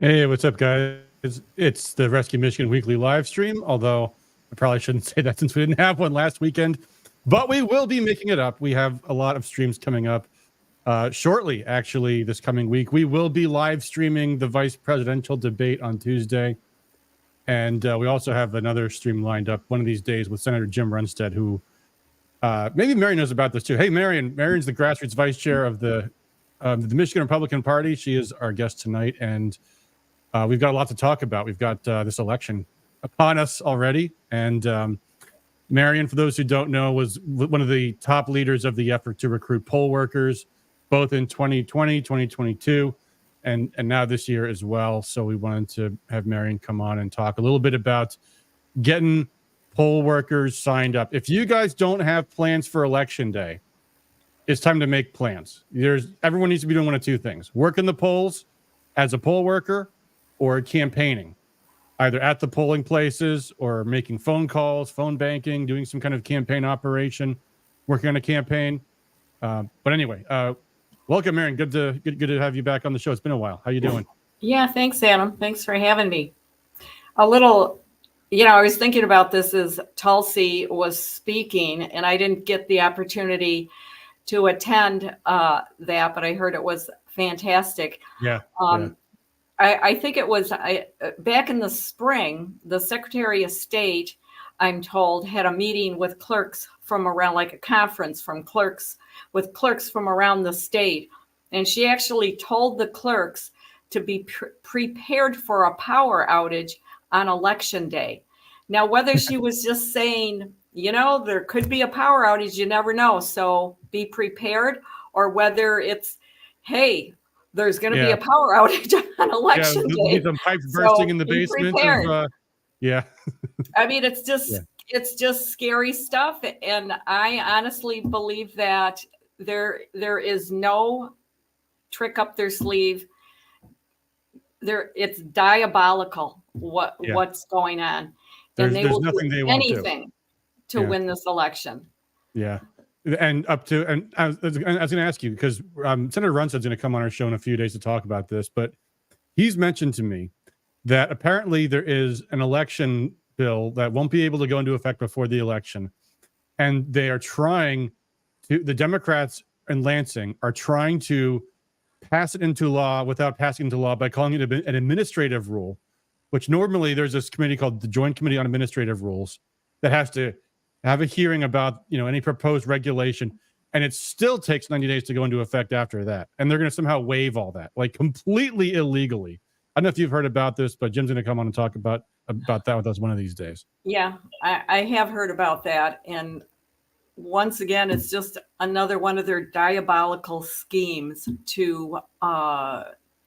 Hey, what's up, guys? It's the Rescue Michigan Weekly live stream, although I probably shouldn't say that since we didn't have one last weekend, but we will be making it up. We have a lot of streams coming up shortly, actually, this coming week. We will be live streaming the vice presidential debate on Tuesday, and we also have another stream lined up one of these days with Senator Jim Runstead, who maybe Marian knows about this too. Hey, Marian's the grassroots vice chair of the Michigan Republican Party. She is our guest tonight, and we've got a lot to talk about. We've got this election upon us already. And Marian, for those who don't know, was one of the top leaders of the effort to recruit poll workers, both in 2020, 2022, and now this year as well. So we wanted to have Marian come on and talk a little bit about getting poll workers signed up. If you guys don't have plans for Election Day, it's time to make plans. Everyone needs to be doing one of two things: working the polls as a poll worker, or campaigning, either at the polling places or making phone calls, phone banking, doing some kind of campaign operation, working on a campaign. But anyway, welcome, Marian. Good to have you back on the show. It's been a while. How you doing? Yeah, thanks, Adam. Thanks for having me. A little, I was thinking about this as Tulsi was speaking, and I didn't get the opportunity to attend that, but I heard it was fantastic. Yeah. I think it was back in the spring, the Secretary of State, I'm told, had a meeting with clerks from around, like a conference with clerks from around the state. And she actually told the clerks to be prepared for a power outage on Election Day. Now, whether she was just saying, there could be a power outage, you never know, so be prepared, or whether it's, hey, there's going to be a power outage on Election Day. Some pipes bursting in the basement. I mean, it's just scary stuff. And I honestly believe that there is no trick up their sleeve. It's diabolical what's going on. And they will do anything to win this election. Yeah. And I was going to ask you, because Senator Runstead's going to come on our show in a few days to talk about this, but he's mentioned to me that apparently there is an election bill that won't be able to go into effect before the election. And they are the Democrats in Lansing are trying to pass it into law without passing it into law by calling it an administrative rule, which normally there's this committee called the Joint Committee on Administrative Rules that has to have a hearing about, any proposed regulation, and it still takes 90 days to go into effect after that. And they're going to somehow waive all that, like completely illegally. I don't know if you've heard about this, but Jim's going to come on and talk about that with us one of these days. Yeah, I have heard about that. And once again, it's just another one of their diabolical schemes to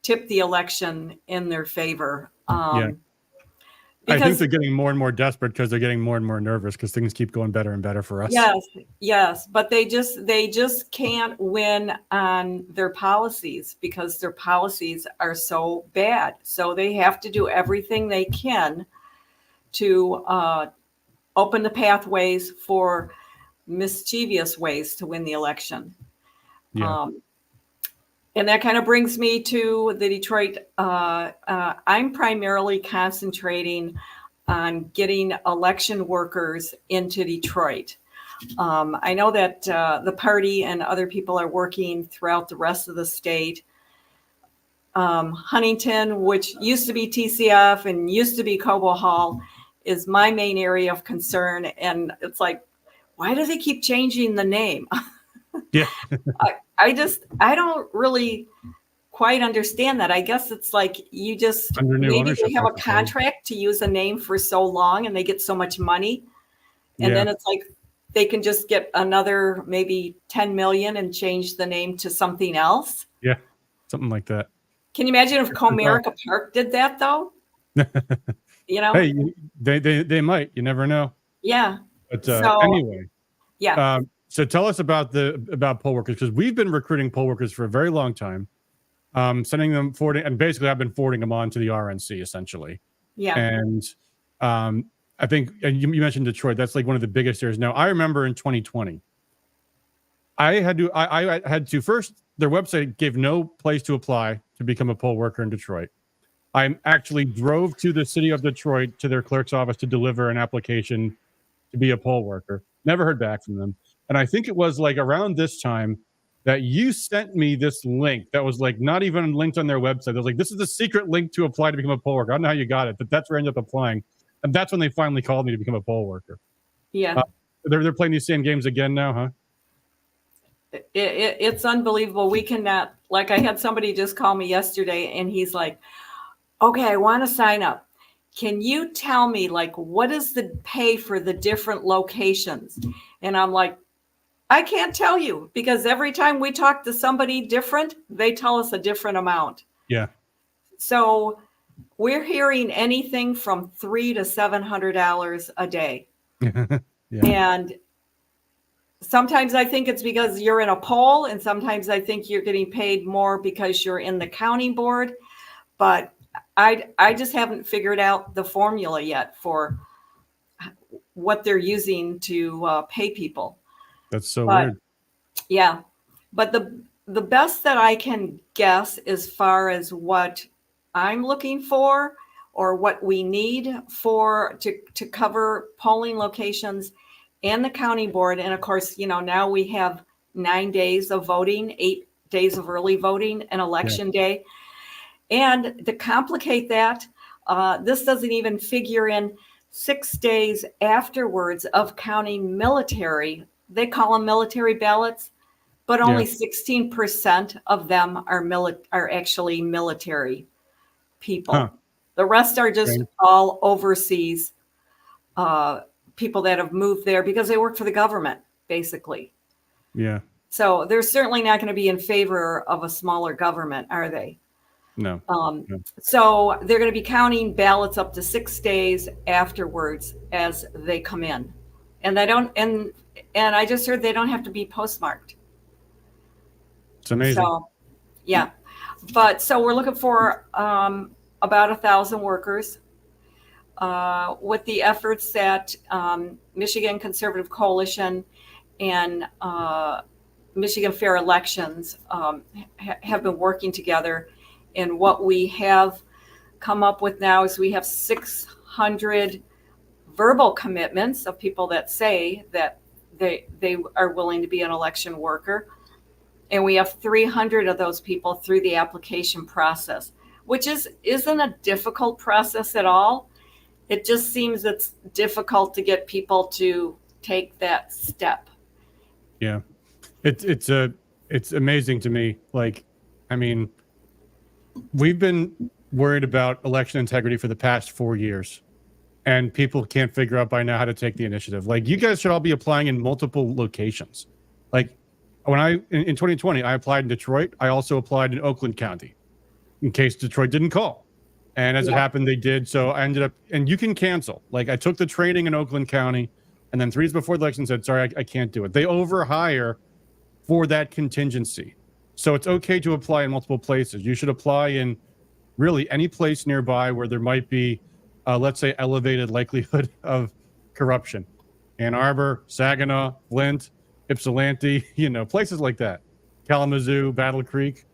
tip the election in their favor. I think they're getting more and more desperate because they're getting more and more nervous because things keep going better and better for us. Yes, but they just can't win on their policies because their policies are so bad. So they have to do everything they can to open the pathways for mischievous ways to win the election. Yeah. And that kind of brings me to the Detroit. I'm primarily concentrating on getting election workers into Detroit. I know that the party and other people are working throughout the rest of the state. Huntington, which used to be TCF and used to be Cobo Hall, is my main area of concern. And it's like, why do they keep changing the name? Yeah. I don't really quite understand that. I guess it's like you just maybe they have a contract to use a name for so long and they get so much money. And then it's like they can just get another maybe 10 million and change the name to something else. Yeah, something like that. Can you imagine if Comerica Park did that though? Hey, they might. You never know. Yeah. But anyway. Yeah. So tell us about poll workers, because we've been recruiting poll workers for a very long time, sending them forwarding, and basically I've been forwarding them on to the RNC essentially. Yeah. And I think you mentioned Detroit. That's like one of the biggest areas. Now I remember in 2020, I had to first, their website gave no place to apply to become a poll worker in Detroit. I actually drove to the city of Detroit to their clerk's office to deliver an application to be a poll worker. Never heard back from them. And I think it was like around this time that you sent me this link that was like not even linked on their website. It was like, this is the secret link to apply to become a poll worker. I don't know how you got it, but that's where I ended up applying. And that's when they finally called me to become a poll worker. Yeah. They're playing these same games again now, huh? It's unbelievable. We cannot, like, I had somebody just call me yesterday and he's like, okay, I want to sign up. Can you tell me, like, what is the pay for the different locations? And I'm like, I can't tell you, because every time we talk to somebody different, they tell us a different amount. Yeah. So we're hearing anything from $300 to $700 a day. Yeah. And sometimes I think it's because you're in a poll, and sometimes I think you're getting paid more because you're in the counting board. But I just haven't figured out the formula yet for what they're using to pay people. That's so weird. Yeah. But the best that I can guess as far as what I'm looking for or what we need for to cover polling locations and the county board. And of course, now we have 9 days of voting, 8 days of early voting, and election day. And to complicate that, this doesn't even figure in 6 days afterwards of counting military. They call them military ballots, but only 16% of them are actually military people. Huh. The rest are just all overseas people that have moved there because they work for the government, basically. Yeah. So they're certainly not going to be in favor of a smaller government, are they? No. So they're going to be counting ballots up to 6 days afterwards as they come in. And they don't, and I just heard they don't have to be postmarked. It's amazing. So, yeah. But so we're looking for about 1,000 workers with the efforts that Michigan Conservative Coalition and Michigan Fair Elections have been working together. And what we have come up with now is we have 600 verbal commitments of people that say that they are willing to be an election worker. And we have 300 of those people through the application process, which isn't a difficult process at all. It just seems it's difficult to get people to take that step. Yeah. It's amazing to me. Like, I mean, we've been worried about election integrity for the past 4 years, and people can't figure out by now how to take the initiative. Like, you guys should all be applying in multiple locations. Like, when in 2020, I applied in Detroit. I also applied in Oakland County in case Detroit didn't call. And as it happened, they did. So I ended up, and you can cancel. Like, I took the training in Oakland County, and then 3 days before the election said, sorry, I can't do it. They overhire for that contingency. So it's okay to apply in multiple places. You should apply in really any place nearby where there might be, let's say, elevated likelihood of corruption. Ann Arbor, Saginaw, Flint, Ypsilanti, places like that. Kalamazoo, Battle Creek,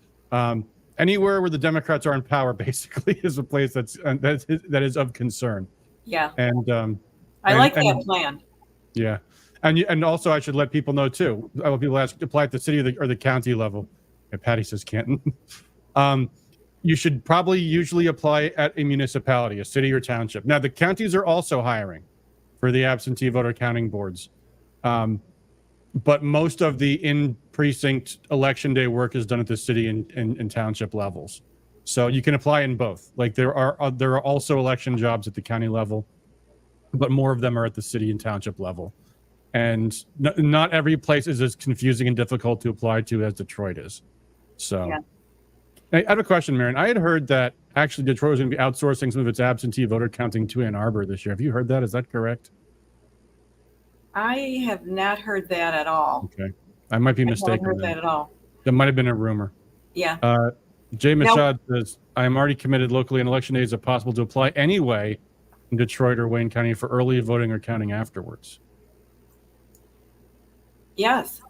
anywhere where the Democrats are in power, basically, is a place that is of concern. Yeah. And I like that plan. Yeah. And also, I should let people know, too. I want people to apply at the city or the county level. Yeah, Patty says Canton. You should probably usually apply at a municipality, a city or township. Now, the counties are also hiring for the absentee voter counting boards. But most of the in-precinct election day work is done at the city and township levels. So you can apply in both. Like, there are also election jobs at the county level, but more of them are at the city and township level. And not every place is as confusing and difficult to apply to as Detroit is. So I have a question, Marian. I had heard that actually Detroit was going to be outsourcing some of its absentee voter counting to Ann Arbor this year. Have you heard that? Is that correct? I have not heard that at all. Okay. I might be mistaken. I haven't heard that at all. That might have been a rumor. Yeah. Jay Mashad says, I am already committed locally, and election days if possible to apply anyway in Detroit or Wayne County for early voting or counting afterwards. Yes.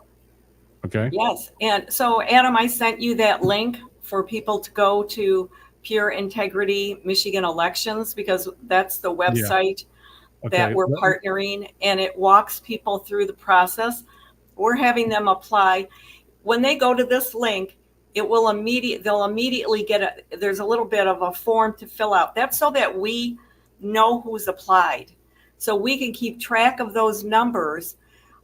Okay. Yes. And so, Adam, I sent you that link for people to go to Pure Integrity Michigan Elections, because that's the website that we're partnering, and it walks people through the process. We're having them apply. When they go to this link, they'll immediately get there's a little bit of a form to fill out. That's so that we know who's applied, so we can keep track of those numbers.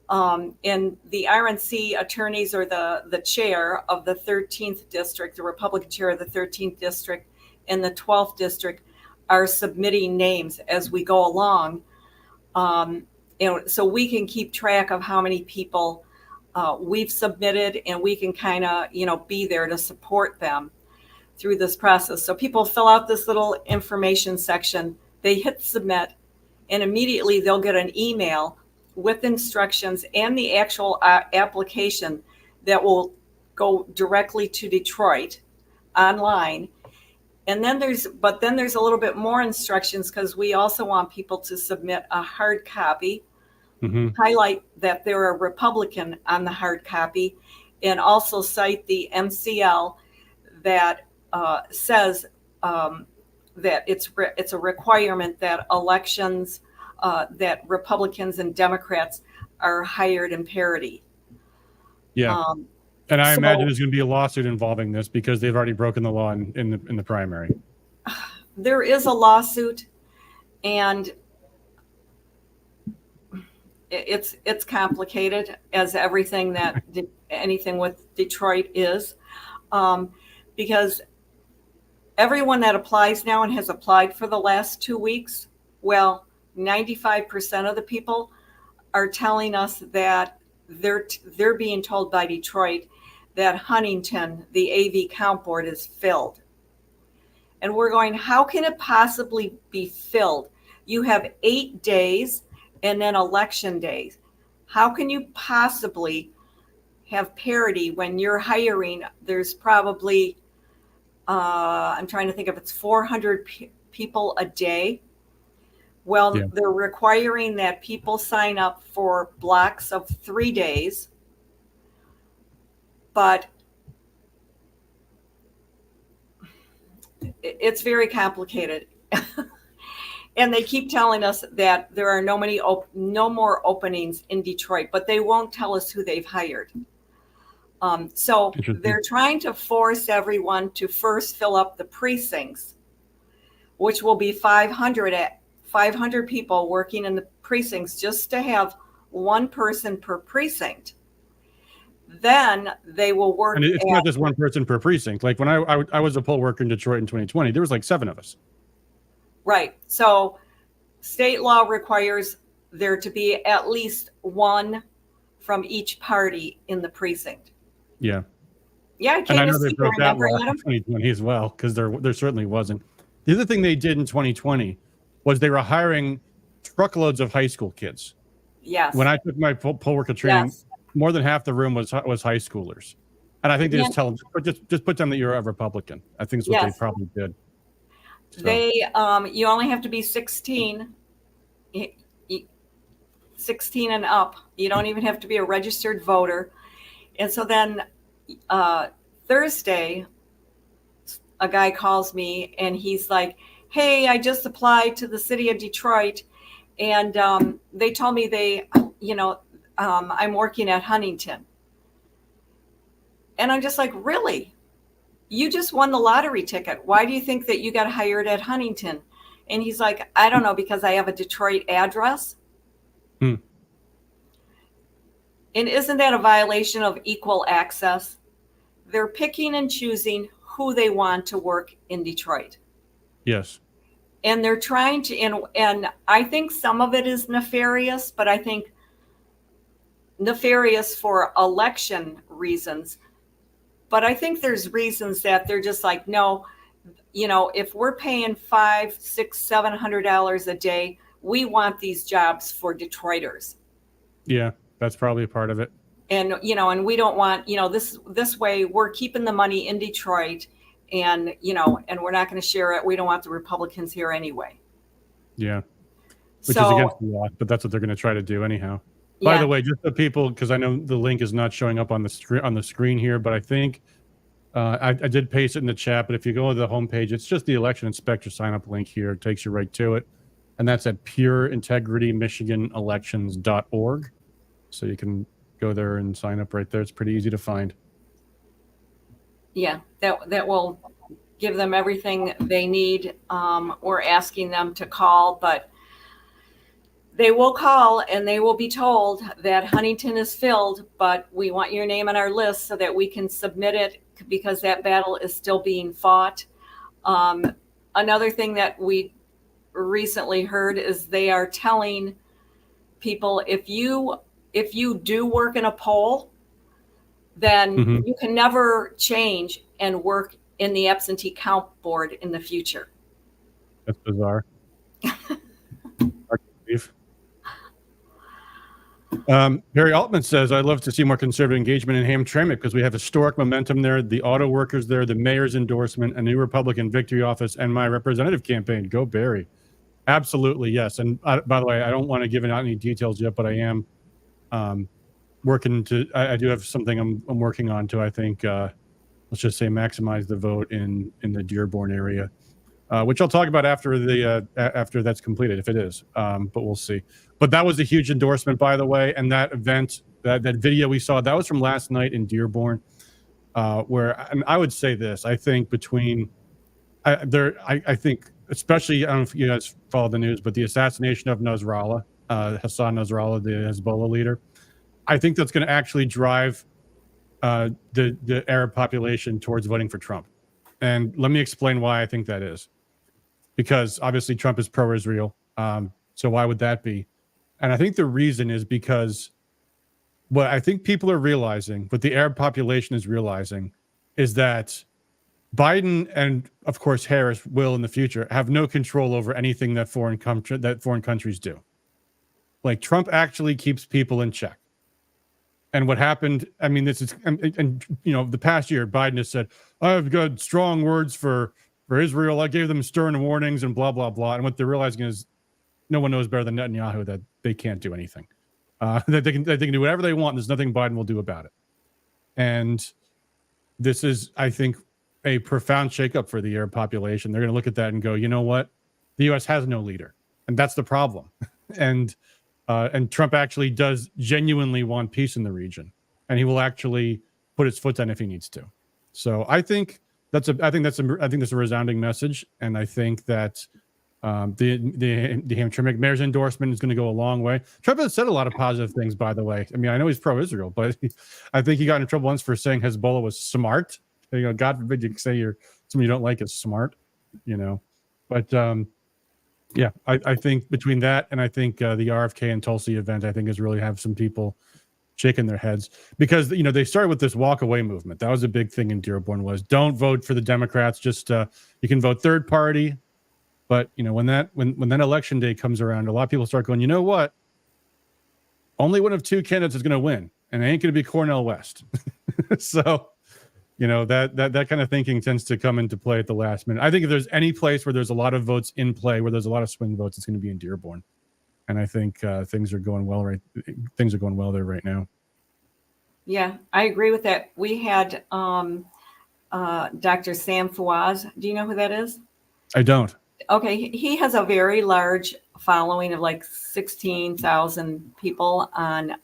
And the RNC attorneys, or the chair of the 13th district, the Republican chair of the 13th district and the 12th district, are submitting names as we go along. So we can keep track of how many people we've submitted, and we can kind of, be there to support them through this process. So people fill out this little information section, they hit submit, and immediately they'll get an email with instructions and the actual application that will go directly to Detroit online. And then there's a little bit more instructions, because we also want people to submit a hard copy, highlight that they're a Republican on the hard copy, and also cite the MCL that says that it's a requirement that elections, that Republicans and Democrats are hired in parity. Yeah. And I imagine there's going to be a lawsuit involving this, because they've already broken the law in the primary. There is a lawsuit, and it's complicated, as anything with Detroit is, because everyone that applies now and has applied for the last 2 weeks, 95% of the people are telling us that they're being told by Detroit that Huntington, the AV count board, is filled. And we're going, how can it possibly be filled? You have 8 days and then election days. How can you possibly have parity when you're hiring? There's probably, I'm trying to think if it's 400 people a day. They're requiring that people sign up for blocks of 3 days, but it's very complicated. And they keep telling us that there are no more openings in Detroit, but they won't tell us who they've hired. So they're trying to force everyone to first fill up the precincts, which will be 500 people working in the precincts, just to have one person per precinct. Then they will work. And it's not just one person per precinct. Like when I was a poll worker in Detroit in 2020, there was like 7 of us. Right. So state law requires there to be at least one from each party in the precinct. Yeah. Yeah. And I know they broke that law in 2020 as well, because there certainly wasn't. The other thing they did in 2020 was they were hiring truckloads of high school kids. Yes. When I took my poll worker training, more than half the room was high schoolers. And I think they just tell them, just put them that you're a Republican. I think that's what they probably did. So. You only have to be 16 and up. You don't even have to be a registered voter. And so then Thursday, a guy calls me and he's like, hey, I just applied to the city of Detroit, and they told me I'm working at Huntington. And I'm just like, really? You just won the lottery ticket. Why do you think that you got hired at Huntington? And he's like, I don't know, because I have a Detroit address. And isn't that a violation of equal access? They're picking and choosing who they want to work in Detroit. Yes. And they're trying to, and I think some of it is nefarious, but I think nefarious for election reasons. But I think there's reasons that they're just like, no, if we're paying $500, $600, $700 a day, we want these jobs for Detroiters. Yeah, that's probably a part of it. And, and we don't want, this way we're keeping the money in Detroit, and, and we're not going to share it. We don't want the Republicans here anyway. Yeah. Which is against the law, but that's what they're going to try to do anyhow. By the way, just the people, because I know the link is not showing up on the screen here, but I think I did paste it in the chat, but if you go to the homepage, it's just the election inspector sign up link here. It takes you right to it. And that's at pureintegritymichiganelections.org. So you can go there and sign up right there. It's pretty easy to find. Yeah, that will give them everything they need. We're asking them to call, but they will call and they will be told that Huntington is filled, but we want your name on our list so that we can submit it because that battle is still being fought. Another thing that we recently heard is they are telling people if you do work in a poll, then you can never change and work in the absentee count board in the future. That's bizarre. Barry Altman says, I'd love to see more conservative engagement in Hamtramck because we have historic momentum there, the auto workers there, the mayor's endorsement, a new Republican victory office, and my representative campaign. Go Barry. Absolutely, yes. And by the way, I don't want to give out any details yet, but I am working to, I do have something I'm working on to, I think, let's just say maximize the vote in the Dearborn area, which I'll talk about after after that's completed, if it is, but we'll see. But that was a huge endorsement, by the way, and that event, that video we saw, that was from last night in Dearborn, where I would say this, I think between, I think, especially, I don't know if you guys follow the news, but the assassination of Nasrallah, Hassan Nasrallah, the Hezbollah leader, I think that's going to actually drive the Arab population towards voting for Trump. And let me explain why I think that is. Because obviously Trump is pro-Israel. So why would that be? And I think the reason is because what I think people are realizing, what the Arab population is realizing, is that Biden and, of course, Harris will in the future have no control over anything that foreign countries do. Like, Trump actually keeps people in check. And what happened, I mean, this is, and you know, the past year, Biden has said, I've got strong words for Israel. I gave them stern warnings and blah, blah, blah. And what they're realizing is no one knows better than Netanyahu that they can't do anything. That they can do whatever they want. And there's nothing Biden will do about it. And this is, I think, a profound shakeup for the Arab population. They're going to look at that and go, you know what? The U.S. has no leader. And that's the problem. And Trump actually does genuinely want peace in the region, and he will actually put his foot down if he needs to. So I think that's a resounding message, and I think that the Hamtramck mayor's endorsement is going to go a long way. Trump has said a lot of positive things, by the way. I mean, I know he's pro-Israel, but I think he got in trouble once for saying Hezbollah was smart. You know, God forbid you say somebody you don't like is smart, you know. But yeah, I think between that and I think the RFK and Tulsi event, I think has really have some people shaking their heads because, you know, they started with this walk away movement. That was a big thing in Dearborn, was don't vote for the Democrats. Just you can vote third party. But, you know, when that election day comes around, a lot of people start going, you know what? Only one of two candidates is going to win, and it ain't going to be Cornel West. So, you know, that kind of thinking tends to come into play at the last minute. I think if there's any place where there's a lot of votes in play, where there's a lot of swing votes, it's going to be in Dearborn. And I think things are going well there right now. Yeah, I agree with that. We had Dr. Sam Fawaz. Do you know who that is? I don't. Okay, he has a very large following of like 16,000 people on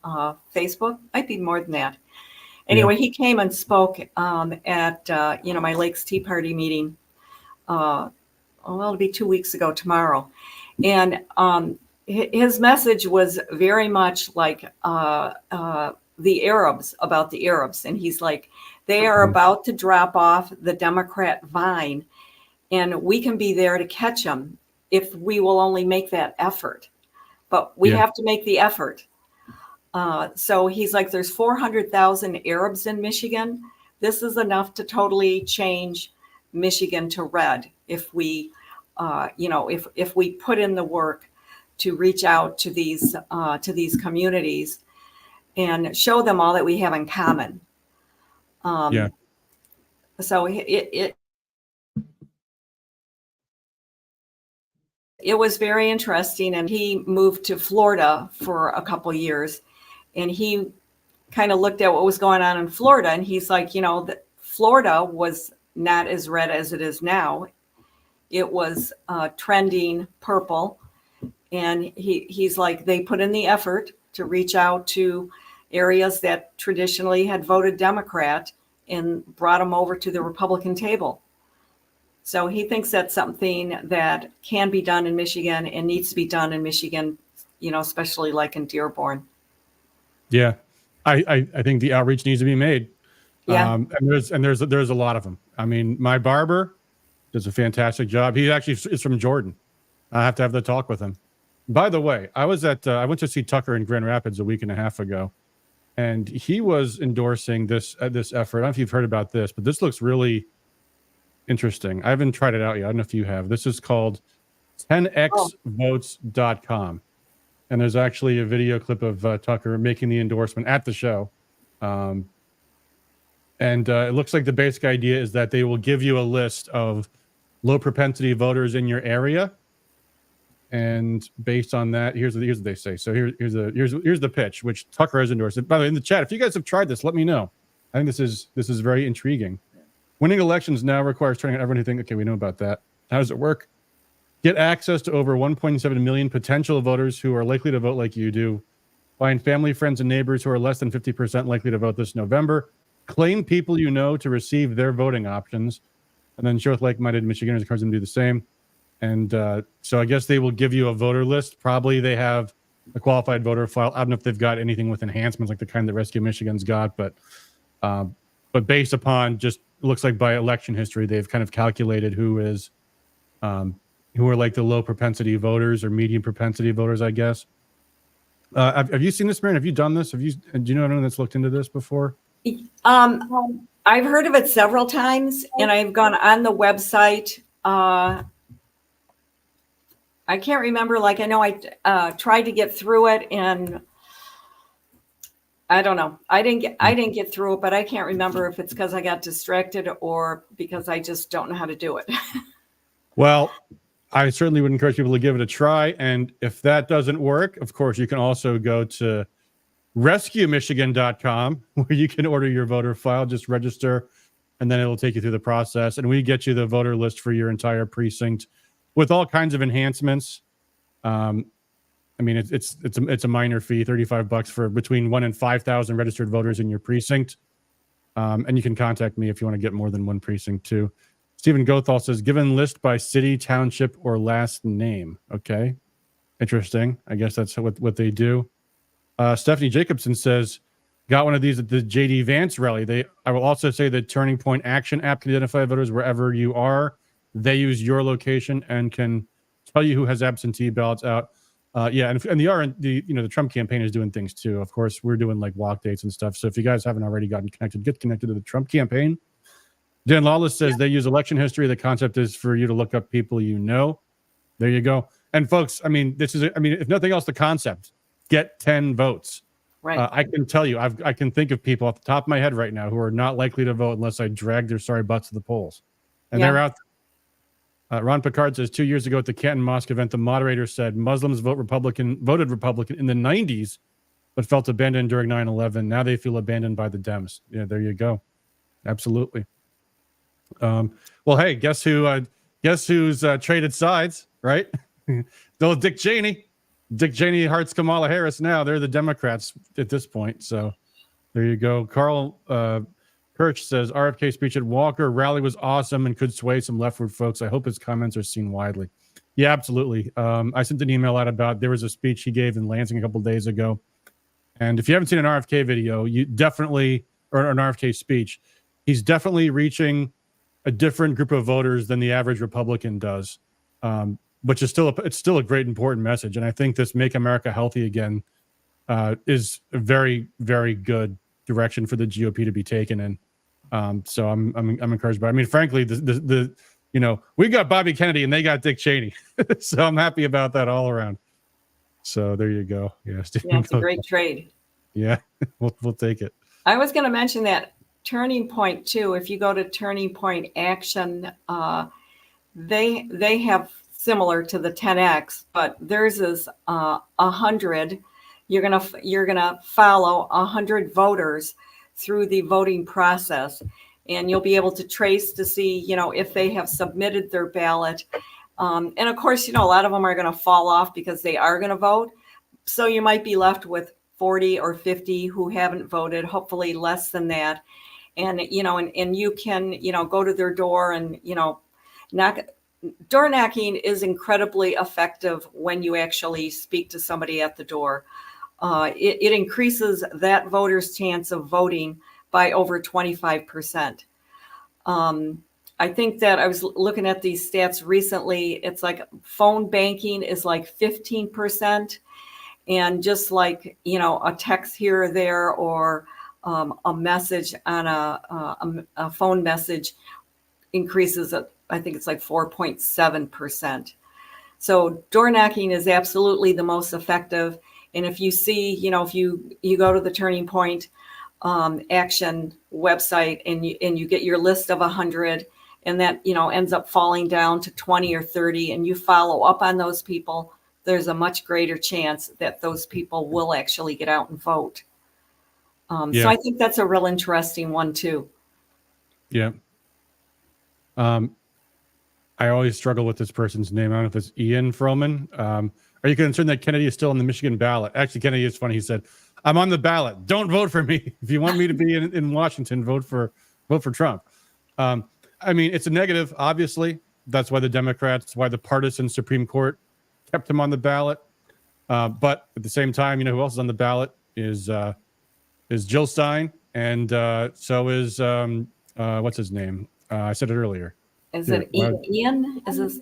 Facebook. Might be more than that. Anyway, He came and spoke at my Lakes Tea Party meeting. It'll be 2 weeks ago tomorrow, and his message was very much like the Arabs, about the Arabs, and he's like, they are about to drop off the Democrat vine, and we can be there to catch them if we will only make that effort. But we have to make the effort. So he's like, there's 400,000 Arabs in Michigan. This is enough to totally change Michigan to red if we, if we put in the work to reach out to these communities and show them all that we have in common. So it was very interesting, and he moved to Florida for a couple years, and he kind of looked at what was going on in Florida, and he's like, Florida was not as red as it is now. It was trending purple. And he's like, they put in the effort to reach out to areas that traditionally had voted Democrat and brought them over to the Republican table. So he thinks that's something that can be done in Michigan and needs to be done in Michigan, especially like in Dearborn. Yeah, I think the outreach needs to be made. Yeah. And there's a lot of them. I mean, my barber does a fantastic job. He actually is from Jordan. I have to have the talk with him. By the way, I went to see Tucker in Grand Rapids a week and a half ago, and he was endorsing this effort. I don't know if you've heard about this, but this looks really interesting. I haven't tried it out yet. I don't know if you have. This is called 10xvotes.com. And there's actually a video clip of Tucker making the endorsement at the show. And it looks like the basic idea is that they will give you a list of low propensity voters in your area. And based on that, here's what they say. So here's the pitch, which Tucker has endorsed. By the way, in the chat, if you guys have tried this, let me know. I think this is very intriguing. Winning elections now requires turning out everyone who think, okay, we know about that. How does it work? Get access to over 1.7 million potential voters who are likely to vote like you do. Find family, friends, and neighbors who are less than 50% likely to vote this November. Claim people you know to receive their voting options. And then share with like-minded Michiganders, encourage them to do the same. And so I guess they will give you a voter list. Probably they have a qualified voter file. I don't know if they've got anything with enhancements like the kind that Rescue Michigan's got, but based upon just looks like by election history, they've kind of calculated who are like the low propensity voters or medium propensity voters, I guess. Have you seen this, Marian? Have you done this? Do you know anyone that's looked into this before? I've heard of it several times, and I've gone on the website. I can't remember. Like, I know I tried to get through it, and I don't know. I didn't get through it, but I can't remember if it's because I got distracted or because I just don't know how to do it. Well, I certainly would encourage people to give it a try. And if that doesn't work, of course, you can also go to rescuemichigan.com where you can order your voter file. Just register, and then it'll take you through the process. And we get you the voter list for your entire precinct with all kinds of enhancements. I mean, it's a minor fee, $35 for between 1,000 and 5,000 registered voters in your precinct. And you can contact me if you want to get more than one precinct too. Stephen Gothal says, given list by city, township, or last name. Okay. Interesting. I guess that's what they do. Stephanie Jacobson says, got one of these at the JD Vance rally. I will also say the Turning Point Action app can identify voters wherever you are. They use your location and can tell you who has absentee ballots out. And the Trump campaign is doing things too. Of course, we're doing like walk dates and stuff. So if you guys haven't already gotten connected, get connected to the Trump campaign. Dan Lawless says they use election history. The concept is for you to look up people you know. There you go. And folks, if nothing else, the concept, get 10 votes. Right. I can tell you, I can think of people off the top of my head right now who are not likely to vote unless I drag their sorry butts to the polls. And they're out there. Ron Picard says 2 years ago at the Canton Mosque event, the moderator said Muslims voted Republican in the 90s, but felt abandoned during 9/11. Now they feel abandoned by the Dems. Yeah, there you go. Absolutely. Well, hey, guess who's traded sides, right? Though Dick Cheney hearts Kamala Harris now. They're the Democrats at this point. So there you go. Carl Kirch says RFK speech at Walker rally was awesome and could sway some leftward folks. I hope his comments are seen widely. Yeah, absolutely. I sent an email out about there was a speech he gave in Lansing a couple of days ago. And if you haven't seen an RFK video, or an RFK speech, he's definitely reaching a different group of voters than the average Republican does, which is still a great, important message. And I think this Make America Healthy Again is a very, very good direction for the GOP to be taken in. So I'm encouraged by it. I mean, frankly, we got Bobby Kennedy and they got Dick Cheney. So I'm happy about that all around. So there you go. Yeah, it's a great trade. Yeah, we'll take it. I was going to mention that Turning Point too. If you go to Turning Point Action, they have similar to the 10X, but theirs is 100. You're gonna follow 100 voters through the voting process, and you'll be able to trace to see, if they have submitted their ballot. And of course, a lot of them are going to fall off because they are going to vote. So you might be left with 40 or 50 who haven't voted, hopefully less than that. And, and you can, go to their door and, door knocking is incredibly effective when you actually speak to somebody at the door. It increases that voter's chance of voting by over 25%. I think that I was looking at these stats recently. It's like phone banking is like 15%. And just like, a text here or there, or a message on a phone message increases, I think it's like 4.7%. So door knocking is absolutely the most effective. And if you see, if you go to the Turning Point Action website and you get your list of 100, and that, ends up falling down to 20 or 30, and you follow up on those people, there's a much greater chance that those people will actually get out and vote. So I think that's a real interesting one too. Yeah. I always struggle with this person's name. I don't know if it's Ian Froman. Are you concerned that Kennedy is still on the Michigan ballot? Actually, Kennedy is funny. He said, "I'm on the ballot. Don't vote for me. If you want me to be in Washington, vote for Trump." I mean, it's a negative, obviously. That's why the partisan Supreme Court kept him on the ballot. But at the same time, who else is on the ballot is Jill Stein, and so is what's his name? I said it earlier. Is it Ian? Is this?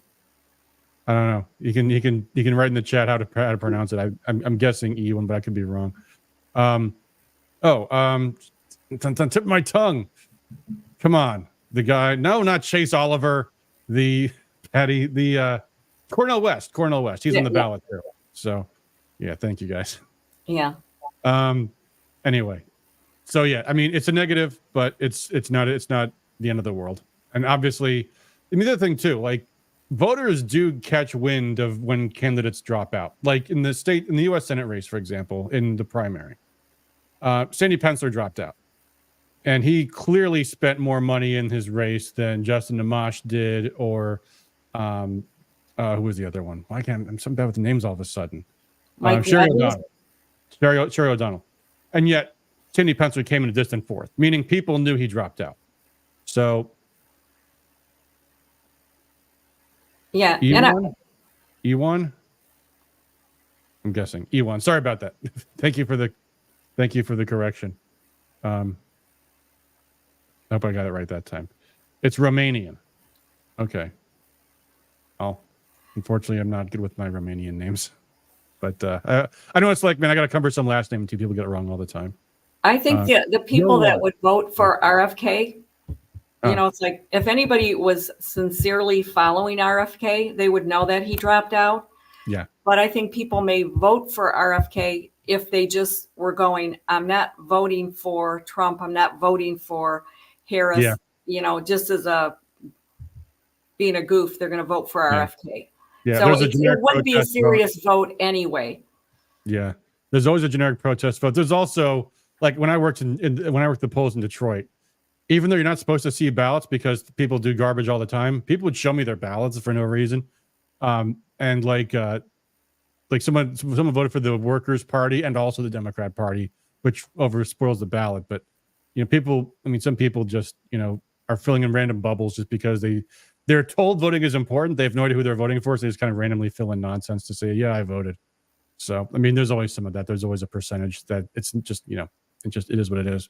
I don't know. You can write in the chat how to pronounce it. I'm guessing Ewan, but I could be wrong. It's on tip of my tongue. Come on, the guy. No, not Chase Oliver. Cornel West. He's on the ballot too. So, yeah. Thank you guys. Yeah. Anyway, so yeah, I mean, it's a negative, but it's not the end of the world. And obviously, I mean, the other thing too, like voters do catch wind of when candidates drop out. Like in the U.S. Senate race, for example, in the primary, Sandy Pensler dropped out, and he clearly spent more money in his race than Justin Amash did, or who was the other one? I'm so bad with the names all of a sudden. Sherry O'Donnell. And yet, Sandy Pensler came in a distant fourth, meaning people knew he dropped out. So, yeah. E1? I'm guessing E1. Sorry about that. Thank you for the correction. I hope I got it right that time. It's Romanian. Okay. Unfortunately, I'm not good with my Romanian names. But I know it's like, man, I got a cumbersome last name and two people get it wrong all the time. I think the people that would vote for RFK, it's like if anybody was sincerely following RFK, they would know that he dropped out. Yeah. But I think people may vote for RFK if they just were going, I'm not voting for Trump. I'm not voting for Harris. Yeah. Just as being a goof, they're going to vote for RFK. Yeah. So it wouldn't be a serious vote anyway. Yeah. There's always a generic protest vote. There's also, like when I worked the polls in Detroit, even though you're not supposed to see ballots because people do garbage all the time, people would show me their ballots for no reason. And like someone voted for the Workers' Party and also the Democrat Party, which spoils the ballot. But some people just are filling in random bubbles just because they're told voting is important. They have no idea who they're voting for, so they just kind of randomly fill in nonsense to say, yeah, I voted. So I mean, there's always some of that. There's always a percentage that it's just it is what it is.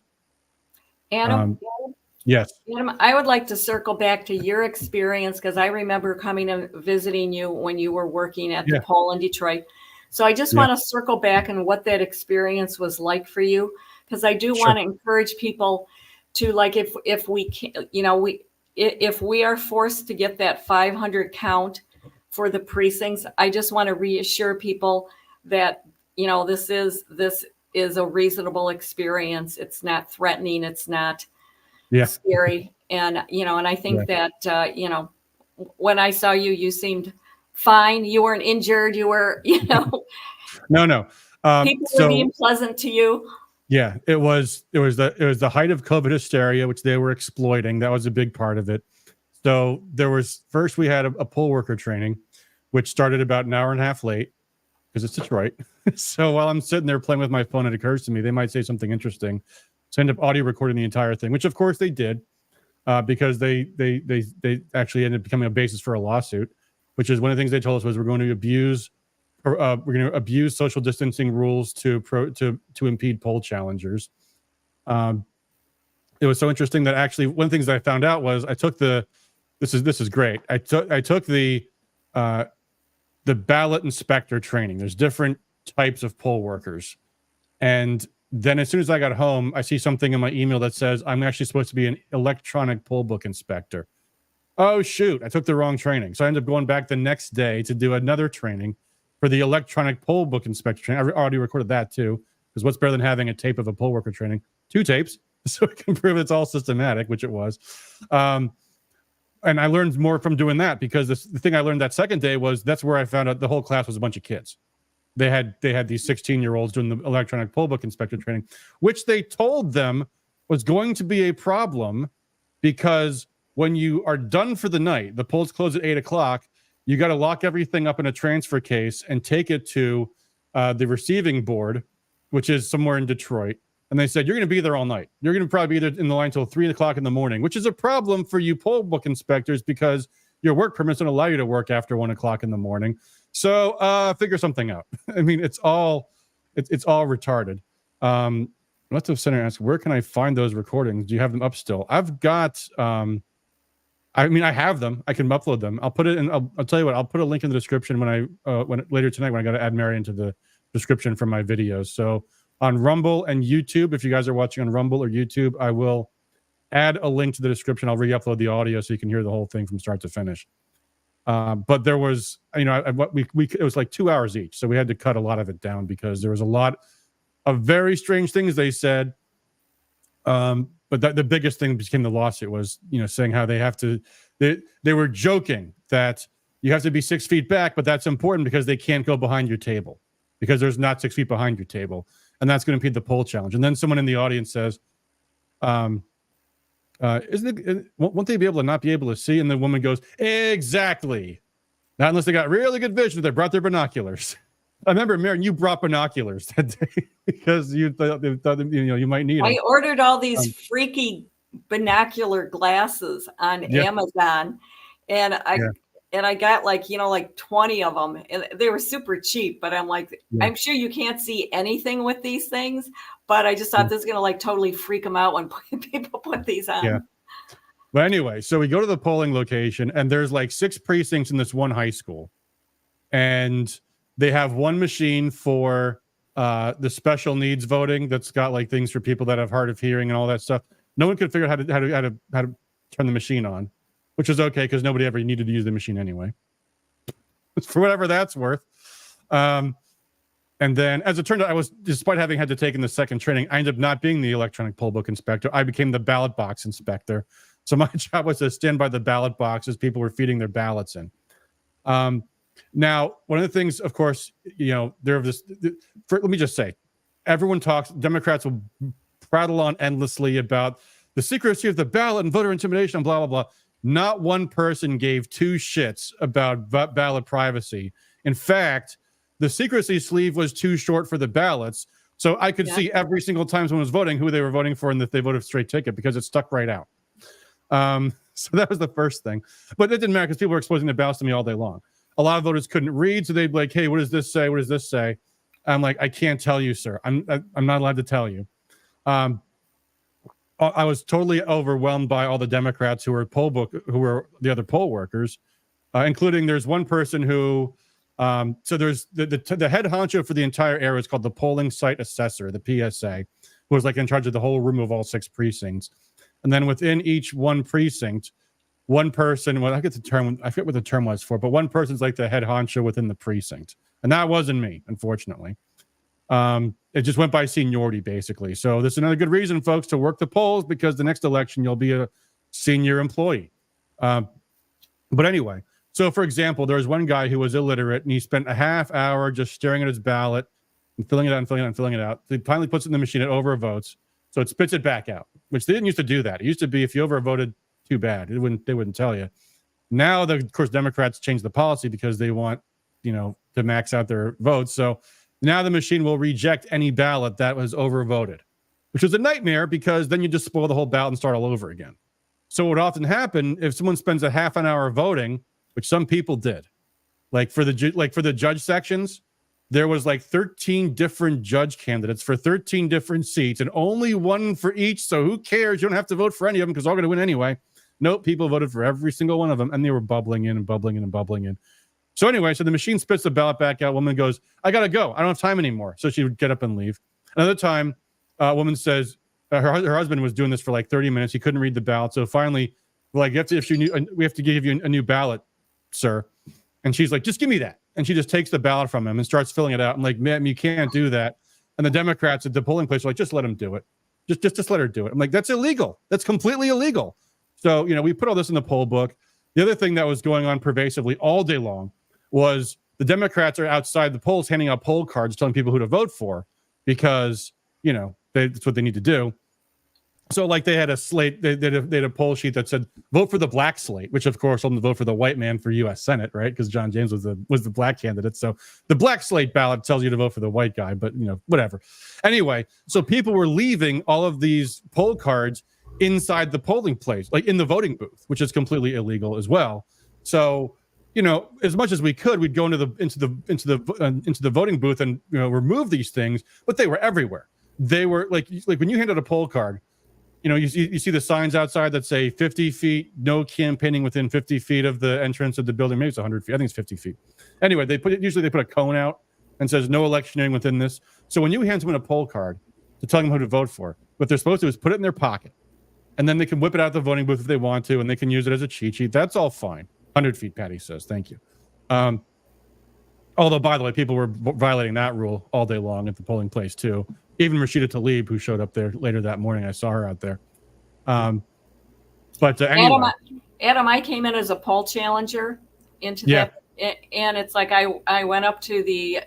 Adam, yes. Adam, I would like to circle back to your experience because I remember coming and visiting you when you were working at the poll in Detroit. So I just want to circle back and what that experience was like for you, because I do want to encourage people to, like, if we can, if we are forced to get that 500 count for the precincts, I just want to reassure people that this is a reasonable experience. It's not threatening. It's not scary. And, and I think that, when I saw you, you seemed fine. You weren't injured. You were, No. People were being pleasant to you. Yeah, it was the height of COVID hysteria, which they were exploiting. That was a big part of it. So first we had a poll worker training, which started about an hour and a half late because it's Detroit. So while I'm sitting there playing with my phone, it occurs to me they might say something interesting. So I end up audio recording the entire thing, which of course they did, because they actually ended up becoming a basis for a lawsuit, which is one of the things they told us was we're going to abuse social distancing rules to impede poll challengers. It was so interesting that actually one of the things that I found out was I took this is great. I took the ballot inspector training. There's different types of poll workers, and then as soon as I got home, I see something in my email that says I'm actually supposed to be an electronic poll book inspector. Oh shoot, I took the wrong training. So I ended up going back the next day to do another training for the electronic poll book inspector training. I already recorded that too, because what's better than having a tape of a poll worker training? 2 tapes, so it can prove it's all systematic, which it was. And I learned more from doing that, because the thing I learned that second day was that's where I found out the whole class was a bunch of kids. They had these 16-year-olds doing the electronic poll book inspector training, which they told them was going to be a problem, because when you are done for the night, the polls close at 8:00. You got to lock everything up in a transfer case and take it to the receiving board, which is somewhere in Detroit. And they said, you're going to be there all night. You're going to probably be there in the line until 3:00 in the morning, which is a problem for you poll book inspectors, because your work permits don't allow you to work after 1:00 in the morning. So figure something out. I mean, it's all retarded. Let's have Senator ask, where can I find those recordings? Do you have them up still? I've got, I have them. I can upload them. I'll put it in. I'll tell you what. I'll put a link in the description when later tonight when I got to add Marian to the description for my videos. So on Rumble and YouTube, if you guys are watching on Rumble or YouTube, I will add a link to the description. I'll re-upload the audio so you can hear the whole thing from start to finish. But there was, it was like 2 hours each, so we had to cut a lot of it down because there was a lot of very strange things they said. But the biggest thing became the lawsuit was, saying how they were joking that you have to be 6 feet back, but that's important because they can't go behind your table because there's not 6 feet behind your table. And that's going to impede the poll challenge. And then someone in the audience says, won't they be able to not be able to see? And the woman goes, exactly. Not unless they got really good vision. They brought their binoculars. I remember, Marian, you brought binoculars that day because you thought you might need them. I ordered all these freaky binocular glasses on Amazon, and I got like 20 of them, and they were super cheap. But I'm like, I'm sure you can't see anything with these things. But I just thought this is gonna totally freak them out when people put these on. Yeah. But anyway, so we go to the polling location, and there's like 6 precincts in this one high school, and they have one machine for the special needs voting that's got like things for people that have hard of hearing and all that stuff. No one could figure out how to turn the machine on, which is okay because nobody ever needed to use the machine anyway, for whatever that's worth. And then, as it turned out, despite having had to take in the second training, I ended up not being the electronic poll book inspector. I became the ballot box inspector. So my job was to stand by the ballot boxes people were feeding their ballots in. Now, one of the things, of course, let me just say, everyone talks, Democrats will prattle on endlessly about the secrecy of the ballot and voter intimidation and blah, blah, blah. Not one person gave 2 shits about ballot privacy. In fact, the secrecy sleeve was too short for the ballots. So I could see every single time someone was voting who they were voting for and that they voted straight ticket because it stuck right out. So that was the first thing. But it didn't matter because people were exposing the ballots to me all day long. A lot of voters couldn't read, so they'd be like, hey, what does this say? What does this say? I'm like, I can't tell you, sir. I'm not allowed to tell you. I was totally overwhelmed by all the Democrats who were the other poll workers, including there's one person who, so there's the head honcho for the entire area is called the polling site assessor, the PSA, who was like in charge of the whole room of all 6 precincts. And then within each one precinct, one person, I forget what the term was for, but one person's like the head honcho within the precinct. And that wasn't me, unfortunately. It just went by seniority, basically. So this is another good reason, folks, to work the polls, because the next election, you'll be a senior employee. But anyway, so for example, there was one guy who was illiterate, and he spent a half hour just staring at his ballot, and filling it out and filling it out and filling it out. So he finally puts it in the machine. It overvotes, so it spits it back out. Which they didn't used to do that. It used to be if you overvoted, too bad. They wouldn't tell you. Now, of course, Democrats changed the policy because they want, to max out their votes. So now the machine will reject any ballot that was overvoted, which was a nightmare because then you just spoil the whole ballot and start all over again. So what would often happen if someone spends a half an hour voting, which some people did, like for the judge sections, there was like 13 different judge candidates for 13 different seats and only one for each. So who cares? You don't have to vote for any of them because they're all going to win anyway. Nope, people voted for every single one of them, and they were bubbling in and bubbling in and bubbling in. So anyway, so the machine spits the ballot back out. Woman goes, I got to go. I don't have time anymore. So she would get up and leave. Another time, a woman says her husband was doing this for like 30 minutes. He couldn't read the ballot. So finally, like, we have to give you a new ballot, sir. And she's like, just give me that. And she just takes the ballot from him and starts filling it out. I'm like, ma'am, you can't do that. And the Democrats at the polling place are like, just let him do it. Just let her do it. I'm like, that's illegal. That's completely illegal. So, we put all this in the poll book. The other thing that was going on pervasively all day long was the Democrats are outside the polls handing out poll cards telling people who to vote for because, that's what they need to do. So like they had a slate, they had a poll sheet that said vote for the black slate, which of course told them to vote for the white man for U.S. Senate, right? Because John James was the black candidate. So the black slate ballot tells you to vote for the white guy, but whatever. Anyway, so people were leaving all of these poll cards inside the polling place, like in the voting booth, which is completely illegal as well. So, as much as we could, we'd go into the voting booth and remove these things, but they were everywhere. They were like when you hand out a poll card, you see the signs outside that say 50 feet, no campaigning within 50 feet of the entrance of the building. Maybe it's 100 feet. I think it's 50 feet. Anyway, usually they put a cone out and says no electioneering within this. So when you hand someone a poll card to tell them who to vote for, what they're supposed to do is put it in their pocket. And then they can whip it out of the voting booth if they want to, and they can use it as a cheat sheet. That's all fine. 100 feet, Patty says. Thank you. Although, by the way, people were violating that rule all day long at the polling place, too. Even Rashida Tlaib, who showed up there later that morning, I saw her out there. But anyway. Adam, I came in as a poll challenger into that. And it's like I went up to the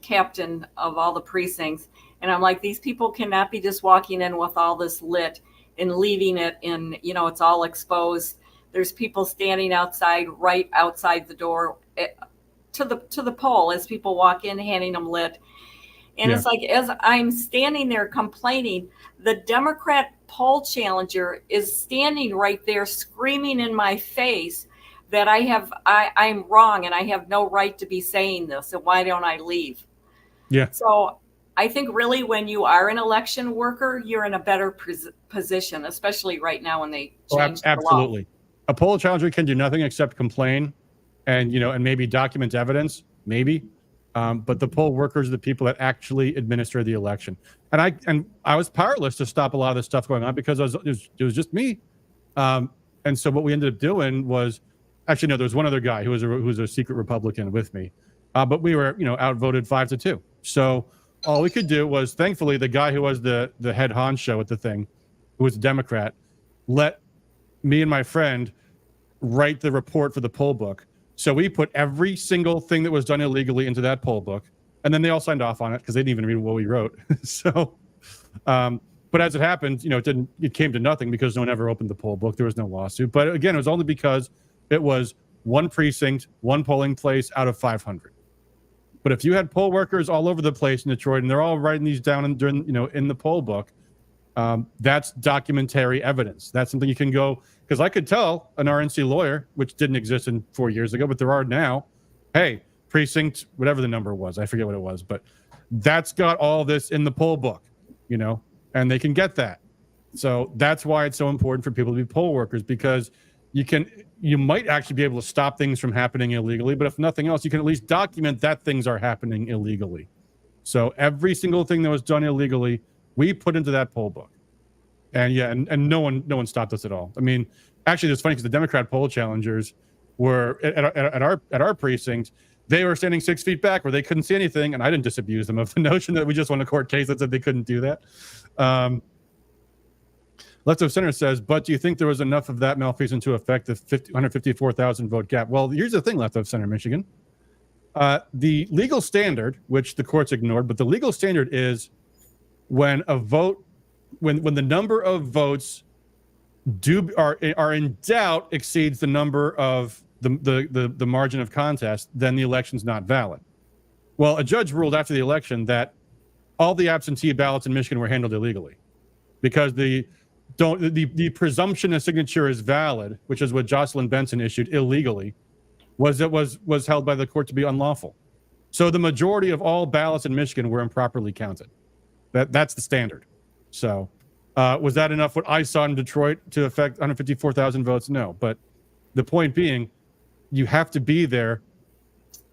captain of all the precincts, and I'm like, these people cannot be just walking in with all this lit and leaving it in, it's all exposed. There's people standing outside, right outside the door to the poll as people walk in, handing them lit. And it's like, as I'm standing there complaining, the Democrat poll challenger is standing right there screaming in my face that I'm wrong and I have no right to be saying this. And why don't I leave? Yeah. So I think really when you are an election worker, you're in a better position, especially right now when they change the law. Absolutely. A poll challenger can do nothing except complain and maybe document evidence, maybe. But the poll workers are the people that actually administer the election. And I was powerless to stop a lot of this stuff going on because it was just me. And so what we ended up doing was, actually, no, there was one other guy who was a secret Republican with me. But we were, outvoted 5-2. So all we could do was, thankfully, the guy who was the head honcho at the thing, who was a Democrat, let me and my friend write the report for the poll book. So we put every single thing that was done illegally into that poll book, and then they all signed off on it because they didn't even read what we wrote. So, but as it happened, it came to nothing because no one ever opened the poll book. There was no lawsuit. But again, it was only because it was one precinct, one polling place out of 500. But if you had poll workers all over the place in Detroit and they're all writing these down in the poll book, that's documentary evidence. That's something you can go, because I could tell an RNC lawyer, which didn't exist 4 years ago, but there are now, hey, precinct, whatever the number was, I forget what it was, but that's got all this in the poll book, and they can get that. So that's why it's so important for people to be poll workers, because you might actually be able to stop things from happening illegally, but if nothing else, you can at least document that things are happening illegally. So every single thing that was done illegally, we put into that poll book. And no one stopped us at all. I mean, actually, it's funny because the Democrat poll challengers were at our precinct. They were standing 6 feet back where they couldn't see anything, and I didn't disabuse them of the notion that we just won a court case that said they couldn't do that. Left of Center says, but do you think there was enough of that malfeasance to affect the 154,000 vote gap? Well, here's the thing, Left of Center Michigan. The legal standard, which the courts ignored, but the legal standard is when a vote, when the number of votes are in doubt exceeds the number of the margin of contest, then the election's not valid. Well, a judge ruled after the election that all the absentee ballots in Michigan were handled illegally because the presumption a signature is valid, which is what Jocelyn Benson issued illegally, was held by the court to be unlawful. So the majority of all ballots in Michigan were improperly counted. That's the standard. So was that enough what I saw in Detroit to affect 154,000 votes? No. But the point being, you have to be there